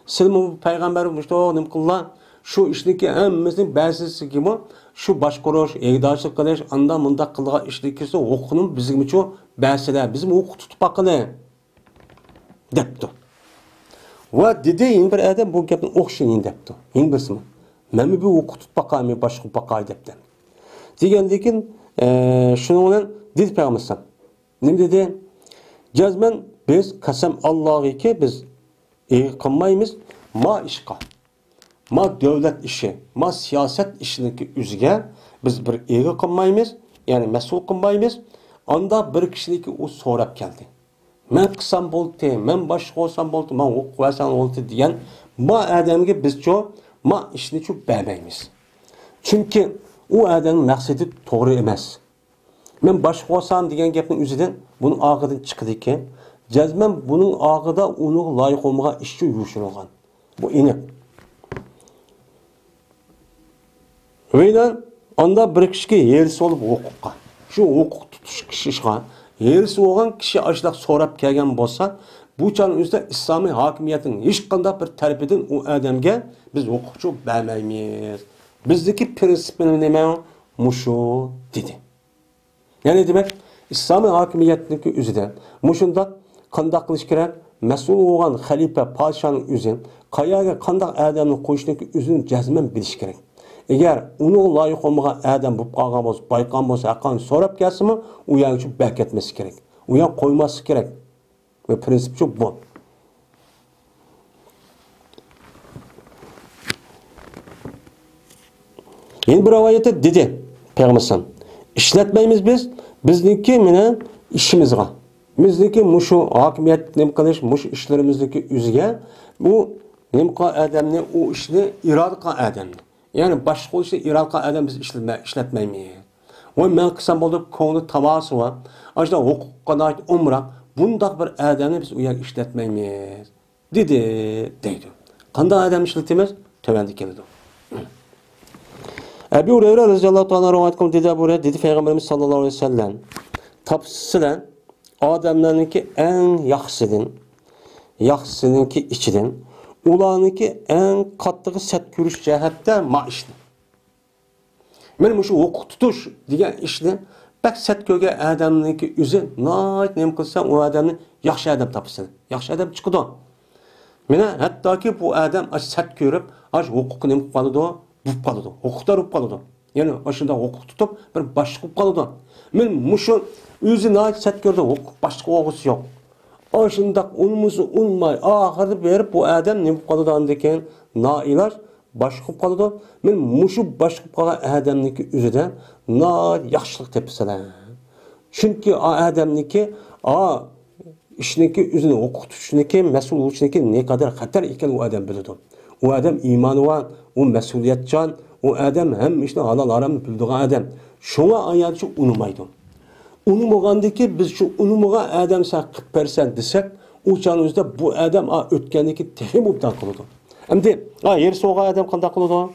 sizmi peygamber müştahı kıllar. Şu işiniki hemmizin bazısı gibi şu başkoruş, egdaşlık kılış, anda mında kılga işlikisi okunun bizim için bazılar. Bizim oku tutup bakılı. Depti. Ve dedi yine bir adam bu gapni okşayın depti. Yine birisi mi? Ben bir oku tutup bakayım, başka bakayım depti. Digendekin şunun dedi peygamber. Ne dedi? Cazmen biz kasem Allah'ı ki biz kılmayımız ma işqa. Ma devlet işi, ma siyaset işindeki üzge biz bir iyi kılmayımız, yani mesul kılmayımız. Anda bir kişilik o sorap geldi. Men kısam boldu, men başka olsam boldu, men okuvasan oldu diyen ma adamga biz çoğu ma işini çok beğenmeyiz. Çünkü o adamın maksidi doğru emas. Men başka olsam diyen gapning üzüden bunun ağıdan çıkdı ki cazmen bunun ağıda onu layık olmağa işçi yuşurulgan. Bu inek. Öyle anda bir kişiye yerisi olup hukukka. Şu hukuk tutuş kişiye yerisi olan kişi açlak sorap kelgen bolsa, bu çağın üzerinde İslami hakimiyetin hiç qanday bir tarafından o adamga biz hukukçu vermeymiz. Bizdeki prensipini neme muşu dedi. Yani demek İslami hakimiyetindeki üzerinde muşunda qanday qilish kerak? Mesul olan halife padişahın üzerinde qayaga qanday adamni qo'yishdagi üzerinde cazmen bilish kerak. Eğer onu layık olmayan adam bu qalğan bolsa, bayqan bolsa, haqqan sorap gelsimi, u yan üçün bək etmesi gerek. U yan qoyması gerek. Ve prensip çok bu. Yeni bir rivayette dedi Peygamber: "İşletmeyimiz bizniki mene işimizga. Bizniki muşu hakimiyet nem qilish, muş işlerimizdeki üzge bu nem qa adamni o işni irad qa adamni. Yani başka işte İran'ka adam biz işletmeymeyiz. O men kısam bulup konu taması var. Aslında hukuka ait umrak bunda bir adamı biz uyak işletmeymeyiz. Dedi. Qanday adam işletmez? Tövendi keldi. Ebu Hureyre radıyallahu ta'ala rivayet kıldı dedi Peygamberimiz sallallahu aleyhi ve sellem tapsılan adamlarınki en yaxşısınınki içinden ulanınki en katlığı set görüş cəhətdə ma işni. Men şu hukuk tutuş degan işni bak set görge adamınki üzü nayt nem kılsan o adamni yaxşı adam tapsın. Yaxşı adam çıkıdı. Mena hatta ki bu adam set görüp hukuk nem qalıdı, bup qalıdı. Hukukta rup qalıdı. Yani başında hukuk tutup bir başlık qalıdı. Men şu üzü nayt set gördü hukuk başlık oğusu yok. Aşındak unumuzu unmay ahırı verip bu adam ne bu kalıdan deken nailar başkıp kalıdı. Men muşu başkıp kalan adamniki üzüden na yaxşılık tepsiler. Çünkü adamniki işiniki üzüne okutuşuniki mesul oluşuniki ne kadar xatar iken o adam bildi. O adam imanı var, o mesuliyetçan, o adam hem işte halal haram bildiği adam. Şuna ayarcı unumaydı. Unumagandaki biz şu unumaga adam sakıp persen desek o çağımızda bu adam ötkendeki tehim uptan kılıdı. Hem de yer soğuğa adam qanday kılıdı?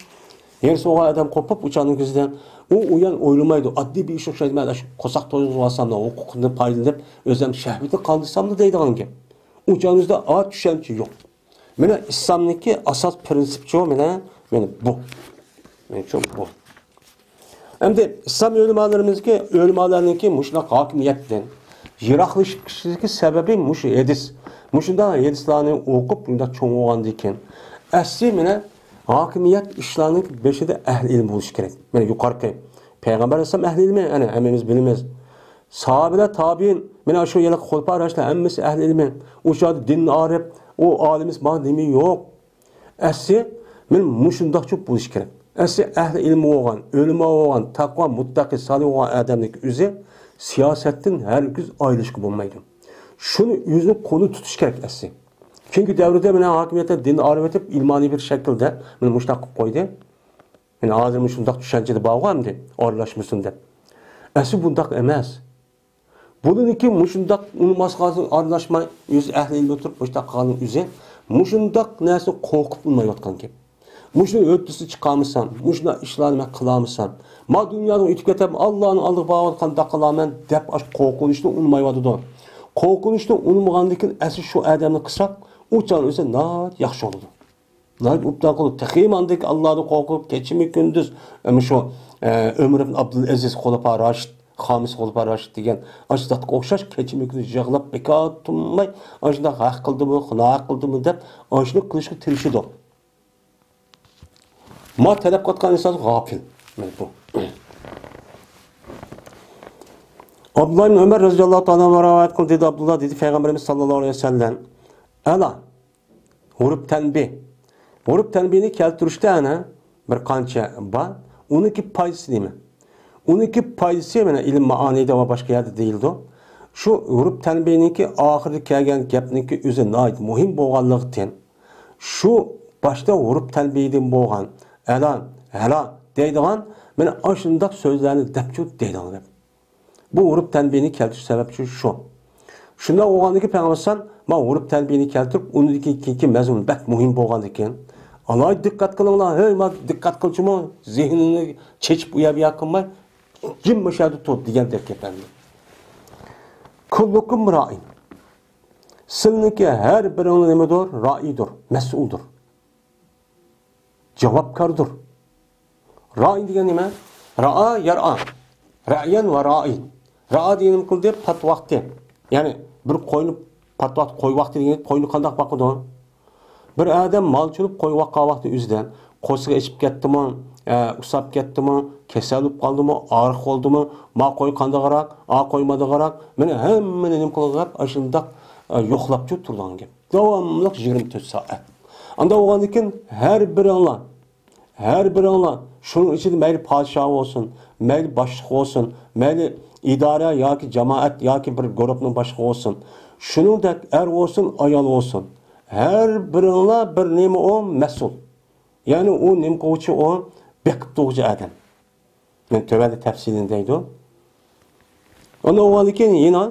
Yer soğuğa adam kopup uçanın gözüden o uyan oylamaydı. Adli bir iş okşaydı. Kosak toyuz olsam da hukukunu paylaşıp özlem şehveti kaldırsam da deydi hangi. Uçağımızda düşençi yok. Mene İslam'daki asas prensip çoğu mene bu. Mene çok bu. Hem de İslam ölümalarınki muşlak hakimiyetten yıraklaşık sebebi muş edis. Muşunda edislerini okup bunda çoğun olan diken. Asli mene hakimiyet işlerinin beşi de ehl-i ilm buluş gerek. Mene yukarı Peygamber Aleyhisselam ehl-i ilmi yani hemimiz bilmez. Sahabeler tabi'in mene şu yelek kulpa araçlar hemmisi ehl-i ilmi. O şahı din arep o alimiz bana demi yok. Asli mene muşunda çok buluş gerek. Asli ehli ilmi olan, ölümü olan, takva, muttaki, salih olan adamlık üzü siyasetin herkes ayrışkı bulmaydı. Şunu yüzünü konu tutuş gerek asli. Çünkü devrede mene hakimiyete din arvetip ilmani bir şekilde mene muştak koydu. Mene ağzımı şundak düşünceli bağlamdı, arlaşmışsın de. Esi bundaq emas. Bununki muşundaq unmasqası aralashmay öz əhliyle oturup muşundaq qalın üzü muşundaq nəsə qorxub bulmayotqan ki. Muşunu ötüsü çıqamısan, muşuna işlarını qılamısan, ma dünyanın ütüp ketəm Allah'ın alıq bağırqan daqılamen dep aş qorqunuşlu unmayvadıdı. Qorqunuşlu unmağandikin əsi şu ədəmini qısaq, uçan özü nat yaxşı oldu. Nat updan qolu təximandaki Allah'ı qorqup keçimi gündüz şu Ömür ibn Abdülaziz Xulafə Raşid, Xamis Xulafə Raşid degan aşdatqa oxşaş keçimi gündüz yığılıb bekat tunmay, aşda haq qıldımı, xınaq qıldımı dep aşını qilishga tirişidi. Ma talab qatqan inson g'afil. Mana bu. Abdullah ibn Ömer radhiyallohu ta'ala rivayet qildi dedi Abdullah dedi Peygamberimiz sallallohu alayhi vasallam ala hurub tanbih. Hurub tanbihni keltirishda ana bir qancha bor. Uniki foydasi nima? Uniki foydasi mana ilm maanida va boshqa yerda deyildi. Shu hurub tanbihniki oxirida kelgan gapniki o'zi nihoyat muhim bo'lganligidan shu boshda hurub tanbihdan bo'lgan Elan, hela deydigan, meni aşındaq sözlerini depçut deydigan. Bu urup tenbihini keltiriş sebepçi şu. Şunda oğandaki Peygamber'san, ma urup tenbihini keltirip, onundaki iki mezun bek muhim boğandikin. Allah'a dikkat kılınlar, hey ma dikkat kılçımı, zihnini çeçip uyab yakınmay, cim müşahede tut diyen derk efendim. Kullukum ra'in. Sizniki her birinin nemidir? Ra'idir, mesuldur. Cevapkardır. Ra'i degan nima? Ra'a yar'a. Ra'yan va ra'in. Ra'a deganim qildi pat vaqti. Ya'ni bir qo'yni pat vaqt qo'y vaqti degan qo'yni qanday boqadi? Bir odam molchilib qo'y vaqqa vaqti o'zidan qo'siga ichib ketdimi, usab ketdimi, kasal bo'lib qoldimi, og'riq bo'ldimi, ma qo'y qanday qaraq, a qo'ymadi qaraq, meni hammani nim qilib ashundaq yo'qlab turgan gap. Davomli 24 soat. Anda oğandikin her bir anla şunun içinde meyli padişah olsun, meyli başlık olsun, meyli idare ya ki cemaat ya ki bir grupun başlığı olsun. Şunun da er olsun, ayal olsun. Her bir anla bir nemi o mesul. Yani o nem kovuçu o bekip doğucu adam. Yani tövbede tefsirindeydi o. Onda oğandikin yine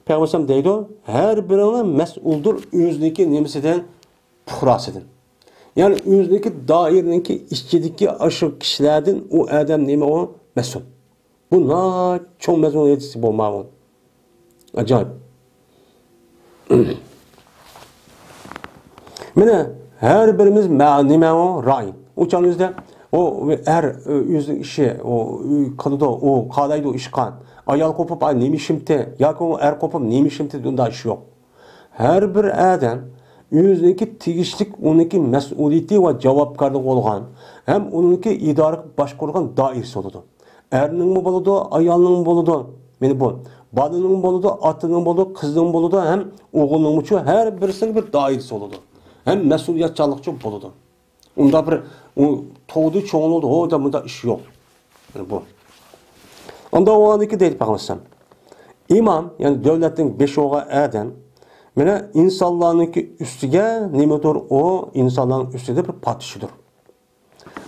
Peygamber deydi o, her bir anla mesuldur özündeki nemisinden puhrasıdın. Yani özündeki daireniki içindeki aşırı kişilerden o adam neymi o mesul. Bu ne çok mezuniyetisi bu mağun. Acayip. Mene her birimiz neymi o rain. O çanızda o her özün işi o kalıda o kadaydı o işkan. Ayal kopup ay neymişimte ya ki o er kopup neymişimte onda iş yok. Her bir adam özündeki tigişlik, onunki mesuliyeti ve cevapkarlık olgan, hem onunki idare başkurgan dairesi oldu. Erinin mi boludu, ayalının mı boludu, beni bu. Balının mı boludu, atının boludu, kızının boludu, hem oğlunun mu her birisinin bir dairesi oldu. Hem mesuliyetçalıkçı boludu. Onda bir toğdu çoğun oldu, o da bunda iş yok. Yani bu. Onda o andaki deyip bakmışsam. İmam, yani devletin 5 oğa eden, mene insanlarınki üstüge nimedir o insanların üstüde bir padişidir.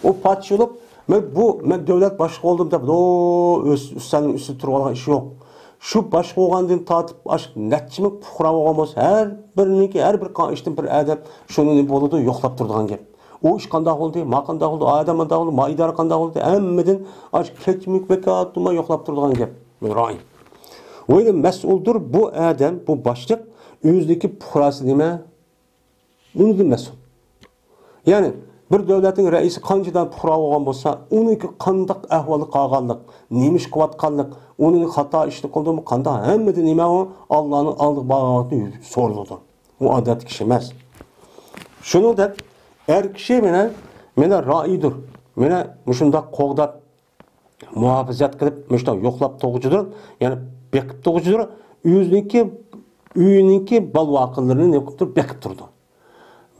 O padişi olup ben devlet başlığı oldum da o üstlerin üstü turib olgan iş yok. Şu başlığı olgandan tatip netçimi puhra olmaz. Her bir kan işten bir adam şunu ne boludu yoklap turduğan gap. O iş qanday oldu, ma qanday oldu, adam qanday oldu, ma idare qanday oldu, hemmeden keçmik bekat tuma yoklap turduğan gap. Rain. Öyle mesuldur bu adam, bu başlık özündeki puhrası nime? Bunu mesul. Yani bir devletin reisi qanchadan puhra olgan bolsa, onunki qandaq ahvoli qolganlik, nemish qilayotganlik, onun xato ishni qildimi, qanday hammada nima o Allohning oldiga bag'atni so'raladi. U odat kishi emas. Shuningdek, er kishi mena roidir. Mena mushundaq qo'g'dab muhofazat qilib, mushundaq yo'qlab to'g'uchidir, ya'ni bekib to'g'uchidir, uyiniki balvaqinlarini ne qilib turib bekib turdi.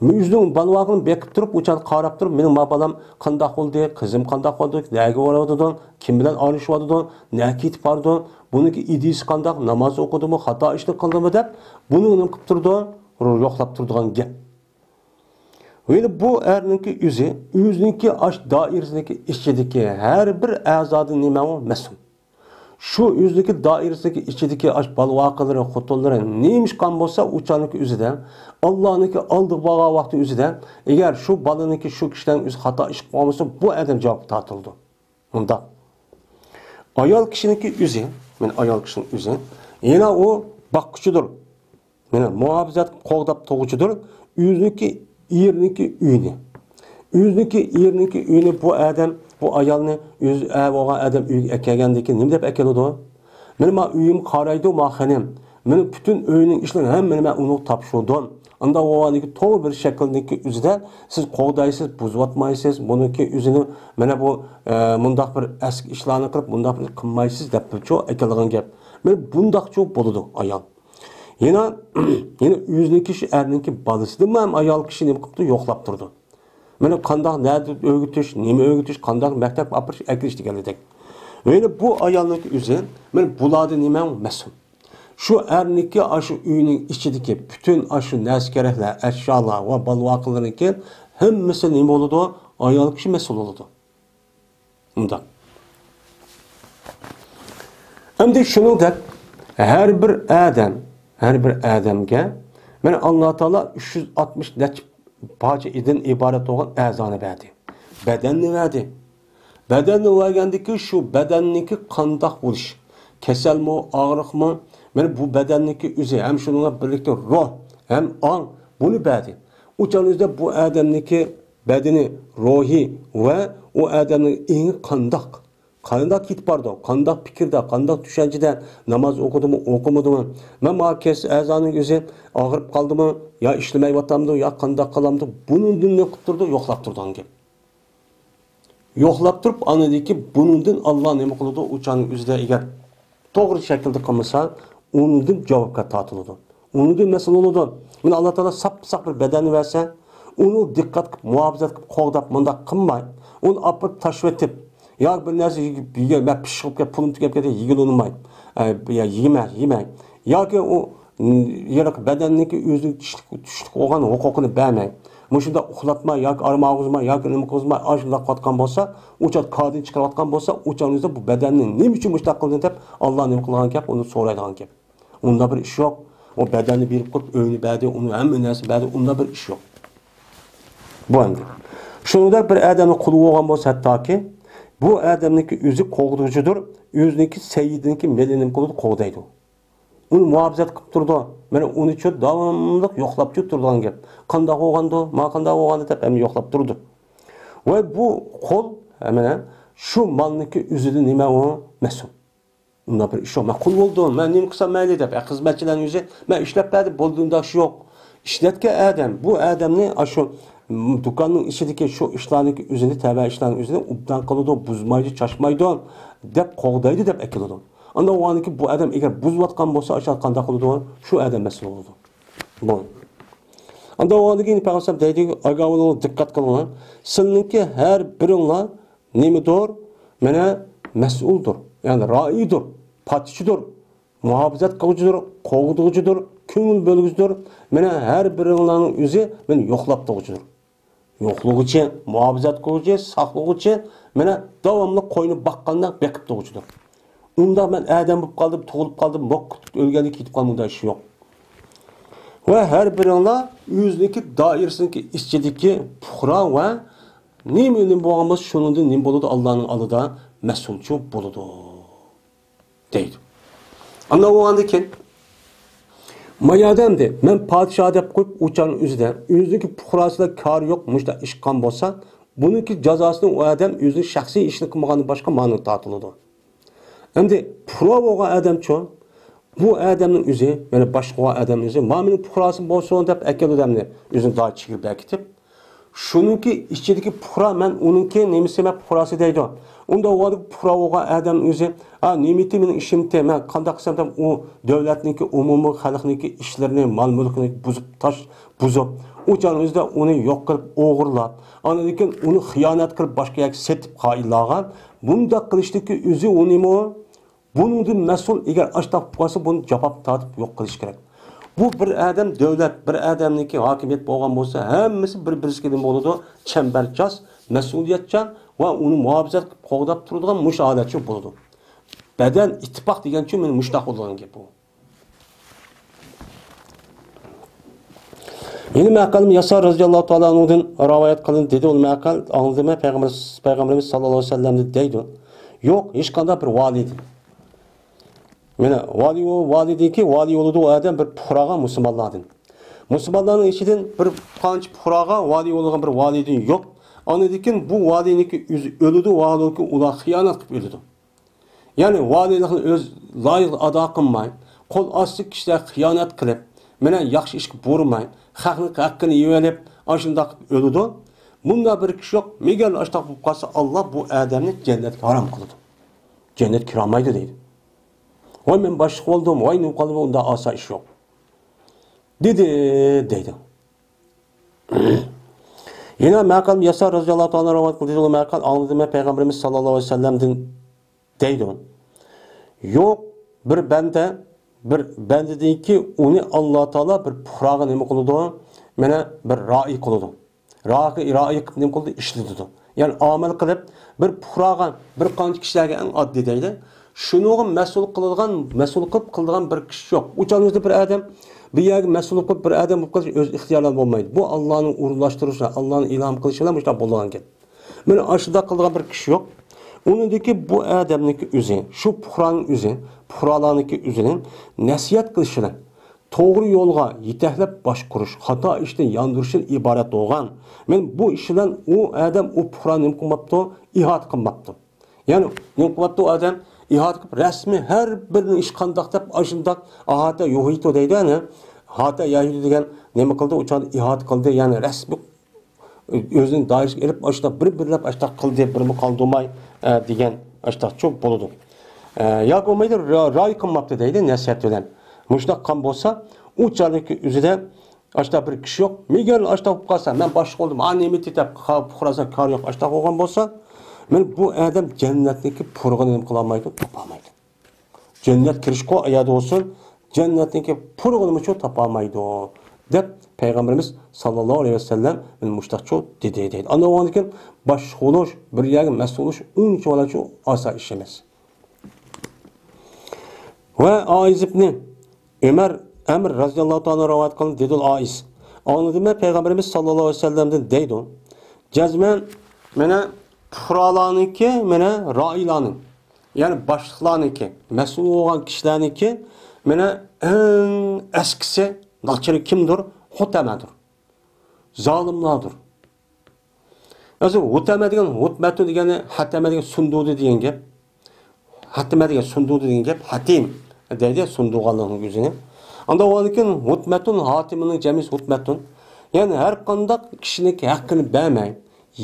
Müjдің балуағын бекіп тұрып, ұчан қарап тұрып, менің балам қандай болды, қызым қандай болды, нәге орадыдан, кім білен арыш вадыдан, нә кетіп бардыдан, бұныңки идейсі қандай, намаз оқыды мы, хата ішті қылды мы деп, бұның нем қып тұрды, жоқлап тұрдыған геп. Öyle bu erniki özünki aş dairesindeki işçideki her bir azadın nime o mesul. Şu yüzdeki dairesindeki içindeki aş bal vaqaları, xotunları neymiş kan bolsa uçanıki üzüde, Allah'ınki aldığı bağa vakti üzüde, eğer şu balınınki şu kişiden üz hata iş olmasa bu adam cevap tatıldı. Bunda. Ayal kişininki üzü, ayal kişinin üzü, yine o bakıcıdır. Muhafizat qoğdap toğucudur. Yüzdeki iyirninki üyni. Yüzdeki iyirninki üyni bu adam, bu ayalni yüz oğan adam üyge ekegendeki nim dep ekeludi? Benim üyüm qaraydı ma xanim. Benim bütün öyünün işlerini hem ben onu tapşırdım. Anda oğaniki toğ bir şekildeki üzde siz qoğdaysız, buzvatmaysız, bununki üzünü mene bu mundaq bir eski işlerini qılıp mundaq bir qılmaysız dep çoğ ekeligen gep. Men bundaq çoğ boludu ayal. Yine yüzünün kişi erninki balısıdı mı hem ayal kişi nemi qıptı yoqlap durdu. Mene qandaq nerede öğütüş, nemi öğütüş, qandaq mektep apırış ekilişti geldik. Öyle bu ayalınki üzü, men buladı nemi mesul. Şu erniki aşı üyünün içindeki bütün aşı neskerekler, eşyalar ve balvaqılarınki hemmesi nemi oludu? Ayal kişi mesul oludu. Bundan. Hem de şunu da her bir adamga mana Alloh taolo 360 necha parcha idin iborat bo'lgan a'zoni berdi. Badanni berdi. Badanni vergandiki şu badanniki qandoq bo'lish, kasalmi, og'riqmi, mana bu badanniki o'zi ham shunga birlikda ruh, ham ong buni berdi. O'shaningizda bu odamniki badani, ruhi va o odamning eng qandoq qandoq ketib bordi, qandoq fikrda, qandoq tushunchada namoz o'qidimi, o'qimadimi? Men makes azoning o'zi og'rib qoldimi, yo ishlamayaptamdi, yo qandoq qilamdi? Buningdan ne qilib turdi, yo'qlab turgan gap. Yo'qlab turib, anadiki buningdan Alloh nima qiladi? O'chaning o'zida agar to'g'ri shaklda qilmasa, uningdan javobga tortiladi. Uningdan mas'ul bo'ladi. Mana Alloh taolo sap-saq bir badan versa, uni diqqat qilib, muhofazat qilib, qo'g'dab, bunda qilmay, uni olib tashvatib ya bir narsa yig'ib, pishqib kelib, pulim tugab ketdi, yig'il olmaydi. Ya yemay. Yoki u yaraq badanniki o'zi tushlik olgan huquqini bermay. Mushunda uxlatmay yoki armog'izmay yoki nima qilmay, ashula qotgan bo'lsa, o'chat kodini chiqarayotgan bo'lsa, o'chaningizda bu badanni nima uchun mushtaq qilding deb Alloh nima qilgan gap, uni so'raydigan gap. Unda bir ish yo'q. O badanni berib qo'yib, o'yini berdi, uni hamma narsa berdi, unda bir ish yo'q. Bu endi. Shunda bir odamni quli bo'lgan bo'lsa, hattoki bu adamniki o'zi qo'g'duvchidir, o'ziniki sayyidiniki melinim qilib qo'g'daydi. Uni muhofazat qilib turdi. Mana uni uchun davomli yo'qlab turadigan gap. Qanday bo'lgandi, ma qanday bo'lgandi deb ham yo'qlab turdi. Va bu qo'l mana shu molniki o'zida nima u mas'ul. Unda bir ish yo'q. Men qul bo'ldim, men nima qilsam mayli deb, xizmatchilarning o'zi men ishlab berdi, bo'ldimda shu yo'q. Ishlatgan odam, bu odamni shu dükkanın içindeki şu işlerini üzerinde tabi işlerini üzerinde ubdan kalıyordu, buzmaydı, çaşmaydı, dep qoğdaydı dep ekiliyordu. Anda o anki bu adam eğer buzvatkan bolsa aşağı kanda kalıyordu, şu adam mesul oldu. Bu. Anda o anki Peygamber deydi, agavulu dikkat kılın. Seninki her birinle nemidir? Mene mesuldur. Yani raidir, patişidir, muhafazat kılıcıdır, qoğdayıcıdır, köngül bölgüsüdür. Mene her birinlerin üzü men yo'qlab turguchidir. Yo'qluğuchi, muhofazat qiluvchi, saqlovchi, mena davomli qo'yni baqqandan bekib turguchidir. Unda men adam bo'lib qoldim, tug'ilib qoldim, o'lganda ketib qolmanda ish yo'q. Va har biringlar o'ziniki doirasiniki ichidagi puhra va nima bo'lgan bo'lsa, shuningdan nima bo'ladi, Allohning oldida mas'ulchi bo'ladi. Deydi. Ana o'g'andan keyin Mayadamdi, men padişah deb qo'yib o'chaning o'zida, o'ziniki puhrasida kar yo'q, mushta ish qilgan bo'lsa, buniki jazosini u odam o'zi shaxsiy ishni qilmaganidan boshqa ma'no tortiladi. Endi puhra bo'lgan odamchi, bu odamning o'zi, mana boshqa odamning o'zi, "Mening puhrasim bo'lsin" deb akal odamni o'zini doy chigirib bekitib, shuniki ichidagi puhra men uniki nemisi men puhrasi deydi. Unda o puhra bo'lgan odam o'zi, nimiti mening ishimda, men qanday qilsam ham u davlatniki, umumiy xalqniki ishlarini, mol-mulkini buzib, o'chaningizda uni yo'q qilib, o'g'irlab, andan uni xiyonat qilib boshqa yoqqa setib qo'yilgan. Bunda qilishdiki o'zi unimi buningdan mas'ul agar ashtaq bo'lsa, buni javob tortib yo'q qilish kerak. Bu bir adam davlat, bir adamniki hokimiyat bo'lgan bo'lsa, hammasi bir-birisiga bo'ladi, chambarchas, mas'uliyatchan va uni muhofazat qilib qo'g'dab turadigan mushohadatchi bo'ladi. Beden ittifaq degan uchun men mushtaq bo'lgan gap bu. Yine maqalim Yasar radhiyallohu ta'ala anhudan rivoyat qilindi dedi. Ul maqal anladimi Peygamberimiz sallallohu alayhi vasallam deydi. Yo'q, hech qanday bir valid. Mana validiki vali yo'lida o adam bir puhraga musulmonlardan. Musulmonlarning ichidan bir qancha puhraga vali yo'ligan bir validin yo'q. Anadikin bu validniki o'lidi, validniki ular xiyonat qilib o'lidi. Ya'ni valilikni o'z loyiq ado qilmay, qo'l osti kishilar xiyonat qilib, mana yaxshi ishga bormay, xalqning haqqini yeyolib, ashunda qilib o'lidi. Bunda bir kishi yo'q. Megal ashtaq bo'lib qolsa, Alloh bu odamni jannatga harom qiladi. Jannatga kirolmaydi deydi. Voy men boshqa oldum, voy nima qildim, unda asa ish yo'q. Deydi. Yine maqal Yasar radhiyallohu ta'ala rivoyat qildi. O maqal anladimi Peygamberimiz sallallohu alayhi vasallamdan deydi. Yo'q, bir bandadiki uni Alloh taolo bir puhraga nima qildi? Mana bir ra'i qildi. Ra'i qilib nima qildi? Ishladi. Ya'ni amal qilib bir puhraga bir qancha kishilarga eng oddiy deydi. Şunu mesul qilib qilgan bir kishi yo'q. Uçanızda bir adam bir yerga mesul qilib bir adam bo'lib qolsa o'z ixtiyorlari bo'lmaydi. Bu Allohning urlashtirishi, Allohning ilhom qilishiga mushta bo'lgan gap. Mana ashida qilgan bir kishi yo'q. Uningdagi bu odamniki o'zi, shu puhraning o'zi, puhralarniki o'zining nasihat qilishini, to'g'ri yo'lga yetaklab bosh qurish, xato ishni yondirishdan iborat bo'lgan. Men bu ish bilan u odam u puhrani qilmabdi, ihot qilmabdi. Ya'ni nima qilibdi u odam İhad qilib rasmi her birini ish qandaq deb ashundaq ahata yo'yito deydi ana. Hata yo'yito degan nima qildi? O'chani ihad qildi, ya'ni rasmi o'zining doirasiga elib ashundaq bir-birlab ashundaq qildi, birmi qoldirmay degan ashundaq cho'p bo'ladi. Yo'q bo'lmaydi, ro'y qilmabdi deydi nasihat bilan. Mushtaq qon bo'lsa, u chalik o'zida ashundaq bir kishi yo'q. Megal ashundaq bo'lib qolsa, men boshqa qildim, nima deb qurasa kar yo'q, ashundaq bo'lgan bo'lsa, men bu adam jannatniki purg'ini nima qilolmaydi, topolmaydi. Jannat kirishga oyadi olsun, jannatniki purg'ini mucho topolmaydi deb Peygamberimiz sallallohu alayhi vasallam men mushtaqcho dedi. Ana o'ndikin boshqolish, bir yerga mas'ul bo'lish uncha oson ish emas. Va Aiz ibn Umar Amr radhiyallohu ta'ala rivoyat qildi dedi Aiz. Anladimi Peygamberimiz sallallohu alayhi vasallamdan deydi. Jazman mena puhralarniki, mana roilarning, ya'ni boshliqlarniki, mas'ul bo'lgan kishilarniki, mana eng askisi nachiri kimdir? Hutamadir. Zolimlardir. O'zi hutama degan, hutmatu degani hatama degan sundudi degan gap. Hatama degan sundudi degan gap, hatim deydi sunduqlarning o'zini. Anda o'likin hutmatun hatimining jamisi hutmatun. Ya'ni har qanday kishining haqqini bermay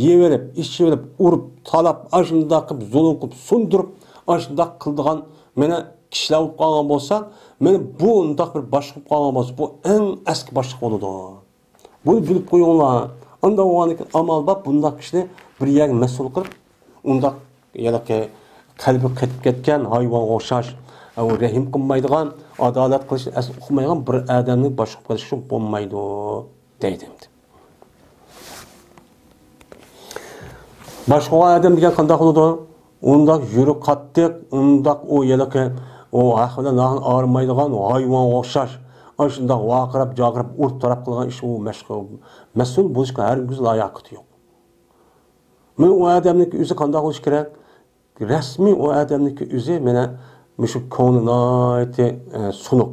yevelip, işçivelip, urup, talap, aşında qilib, zulüm qilib, sundurup, aşında qildigan meni kishilar bo'lib qolgan bo'lsa, meni bu undaq bir boshqa bo'lib qolgan bo'lsa, bu eng eski boshliq bo'ladi. Buni bilib qo'yinglar. Unda o'g'anikin amal bor, bundaq kishini bir yerga mas'ul qilib, undaq yalaqi qalbi qetib ketgan, hayvonga o'xshash, rahim qilmaydigan, adolat qilishni asl uqmaydigan bir odamni boshqa qilishi bo'lmaydi, deydi. Başqa adam degan qanday bo'ladi? Undaq yurib qattiq, undaq o yalaqi, o ahvida nahn ağrımaydigan hayvon o'xshash, ashundaq vaqirab, jaqirab, urib taraf qilgan ish u mas'ul bo'lishga hargiz layoqati yo'q. Men o odamniki o'zi qanday bo'lish kerak? Rasmiy o odamniki o'zi mena shu ko'ngli sunuq.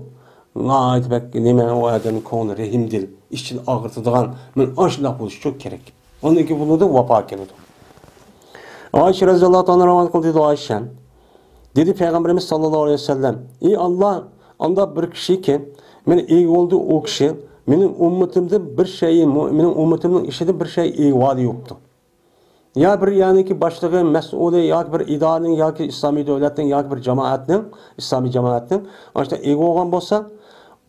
Bak nima o odamning ko'ngli rahimdil, ishini og'ritadigan, men ashundaq bo'lish çok kerak. Ondaki bo'ladi vafo keladi. Ayşe radhiyallohu ta'ala rivoyat qildi Ayşe. Dedi Peygamberimiz sallallohu alayhi vasallam: "Ey Allah, anda bir kishiki, men ey oldu o kishi, mening ummatimda bir şey, mening ummatimning ishida bir şey vali yo'qdi. Ya bir yaniki boshlig'i, mas'uli yoki bir idoraning yoki islomiy davlatning yoki bir jamoatning, islomiy jamoatning ashta ey bo'lgan bo'lsa,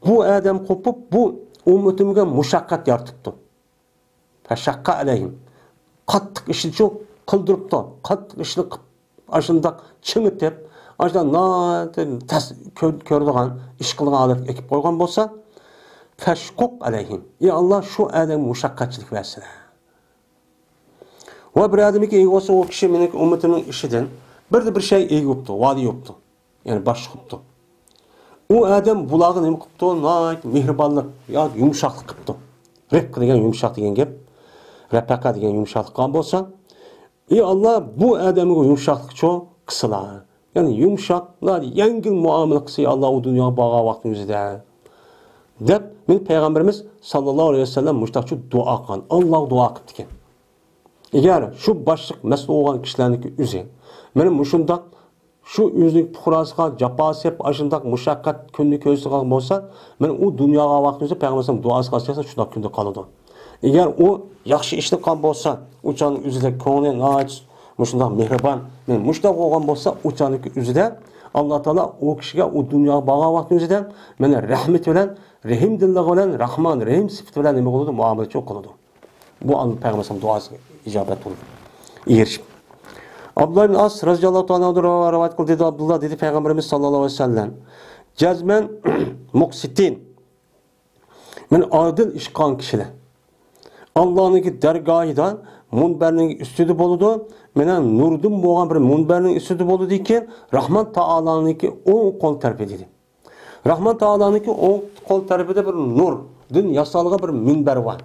bu odam qo'pib bu ummatimga mushaqqat yaratibdi. Fashaqqa alayhim. Qattiq ishni cho'q qildiribdi, qattiq ishni ashundaq chingitib, ashundan ko'rdigan, ish qilgan holat ekib qo'ygan bo'lsa, fashquq alayhim. Ey Alloh shu odam mushaqqatchilik versin. Va bir odamki ey olsa o kishi mening ummatimning ishidan bir şey ey yo'qdi, vali yo'qdi. Yani başlık qıptı. O adam bulağın nima qıptı? Mehribonlik yoki yumshoqlik qıptı. Rifq degan yumshoq degan gap. Rafaqa degan yumshoqlik qilgan bo'lsa, Allah bu adamga yumshoqlik cho qilsalar. Yani yumshoqlar yengil muomala qilsa Allah o dunyoga borgan vaqtning o'zida. Deb men payg'ambarimiz sallallohu alayhi vasallam mushtaqchu duo qilgan. Allah duo qilibdi ekan. Eğer şu başlık mesele olan kişilerindeki üzü, benim muşundak şu üzlük puhrasıga, japası hep aşındak muşakkat günlük özü kalın olsa, ben o dünyaya vaktinizi Peygamberimizin duası kalacaksa şundak günde kalıdı. Eğer o yaxşı işlik kan olsa, uçanın üzüde konuya naç, muşundak mehriban, ben muştak olan olsa, uçanın üzüde Allah Teala o kişiye o dünyaya bağlı vaktinizde bana rahmet olan, rahim dillik olan, rahman, rahim sıfat olan demek oldu, muamele çok oldu. Bu an Peygamberimizin duası icabet olur. Erişim. Abdullah bin As radıyallahu anh'a rivayet kıldı dedi Abdullah dedi Peygamberimiz sallallahu aleyhi ve sellem. Cezmen muksitin. Men adil işkan kişiler. Allah'ın dergahıdan munberinin üstüde boludu. Menen nurdun boğan bir munberinin üstüde boludu ki Rahman Taala'nın on kol terpediydi. Rahman Taala'nın on kol terpede bir nur. Dün yasalığa bir minber var.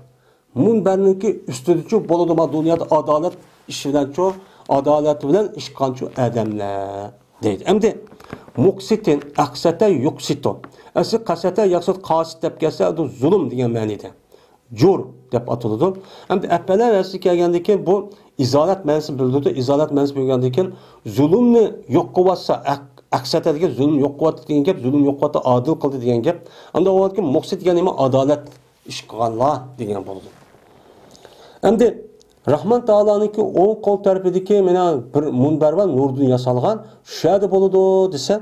Munberninki üstüdücü boludu ma dünyada adalet işinden çok adalet bilen işkançı adamlar deydi. Hem de muksitin aksete yuksito. Asıl kasete yaksat kasit dep gelse adı zulüm diyen manide. Cur dep atıldı. Hem de epeler asıl gelgendeki bu izalet mensi bildirdi. İzalet mensi bilgendeki zulümle yok kuvvatsa aksete diye zulüm yok kuvvet diyen gep zulüm yok kuvveti adil kıldı diyen gep. Hem de o vakit muksit yani adalet işgallah diyen buldu. Hem de Rahman Taala'nınki on kol tarafındaki mena bir munber var, nurdan yasalgan, şöyle boludu dese,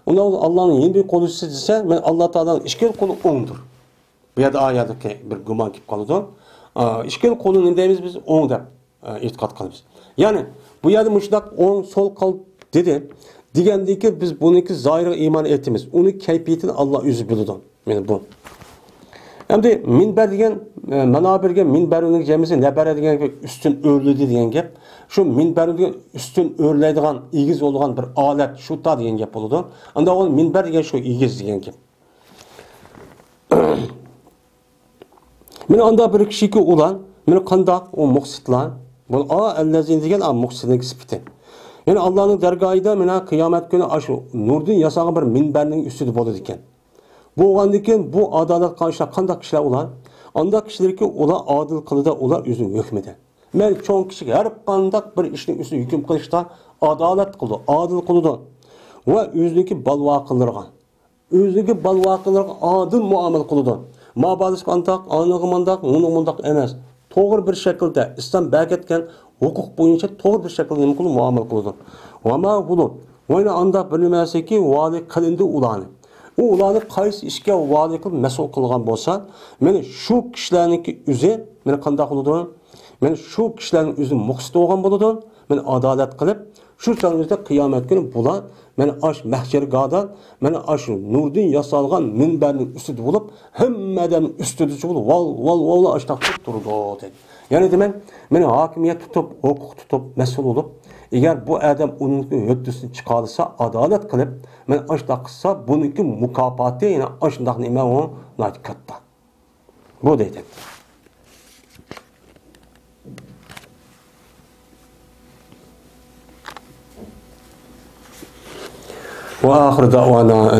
ona Allah'ın yeni bir kolu dese, ben Allah Taala'nın işkel kolu ondur. Bu ya da ayattaki bir guman gibi kalıdı. İşkel kolu ne deyimiz biz on da itikat kalırız. Yani bu ya da müştak on sol kol dedi. Digendeki biz bununki zahiri iman etimiz. Onu keyfiyetini Allah yüzü bildi. Yani bu. Hem de minber degan manabirga minberning jamisi nabara degan üstün örlüdü degan gap. Şu minberga üstün örleydigan, igiz olgan bir alet, şuta degan gap bo'ladi. Anda o minber degan şu igiz degan gap. Men anda bir kishiki ulan, men qandaq o muqsitlar, bu allazin degan muqsitning sifati. Yani Allah'ın dergahida mena kıyamet günü aşı nurdun yasağı bir minberning üstüde bo'ladi ekan. Bu oğandaki bu adalet karşıda kandak kişiler olan, andak kişiler ki ola adil kılıda ola üzüm hükmede. Men çoğun kişi her kandak bir işin üstü hüküm kılışta adalet kıldı, adil kılıdı. Ve yüzdeki balva kılırgan. Yüzdeki balva kılırgan adil muamele kılıdı. Mabadis kandak, anıgımandak, mundak emez. Doğru bir şekilde İslam belgetken hukuk boyunca doğru bir şekilde muamele kılıdı. Ama bunu, oyna anda bilinmesi ki vali kılındı ulanı. O ulanı qaysi ishga vali qilib mas'ul qilgan bo'lsa, men shu kishilarniki o'zi meni qanday qiladi? Men shu kishilarning o'zi muqsit bo'lgan bo'ladi. Men adolat qilib, shu chog'da qiyomat kuni bular meni ash mahshargohda, meni ash nurdan yasalgan minbarning ustida bo'lib, hammadan ustida bo'lib, val ashtaq turdi dedi. Yani demek, meni hakimiyet tutup, hukuk tutup, mas'ul olup, eğer bu adam onun hüddüsünü çıkarırsa, adalet kılıp, men aşda kılsa, bununki mukafatı yine aşındaki nime o natikatta. Bu deydi. Ve ahir da'vana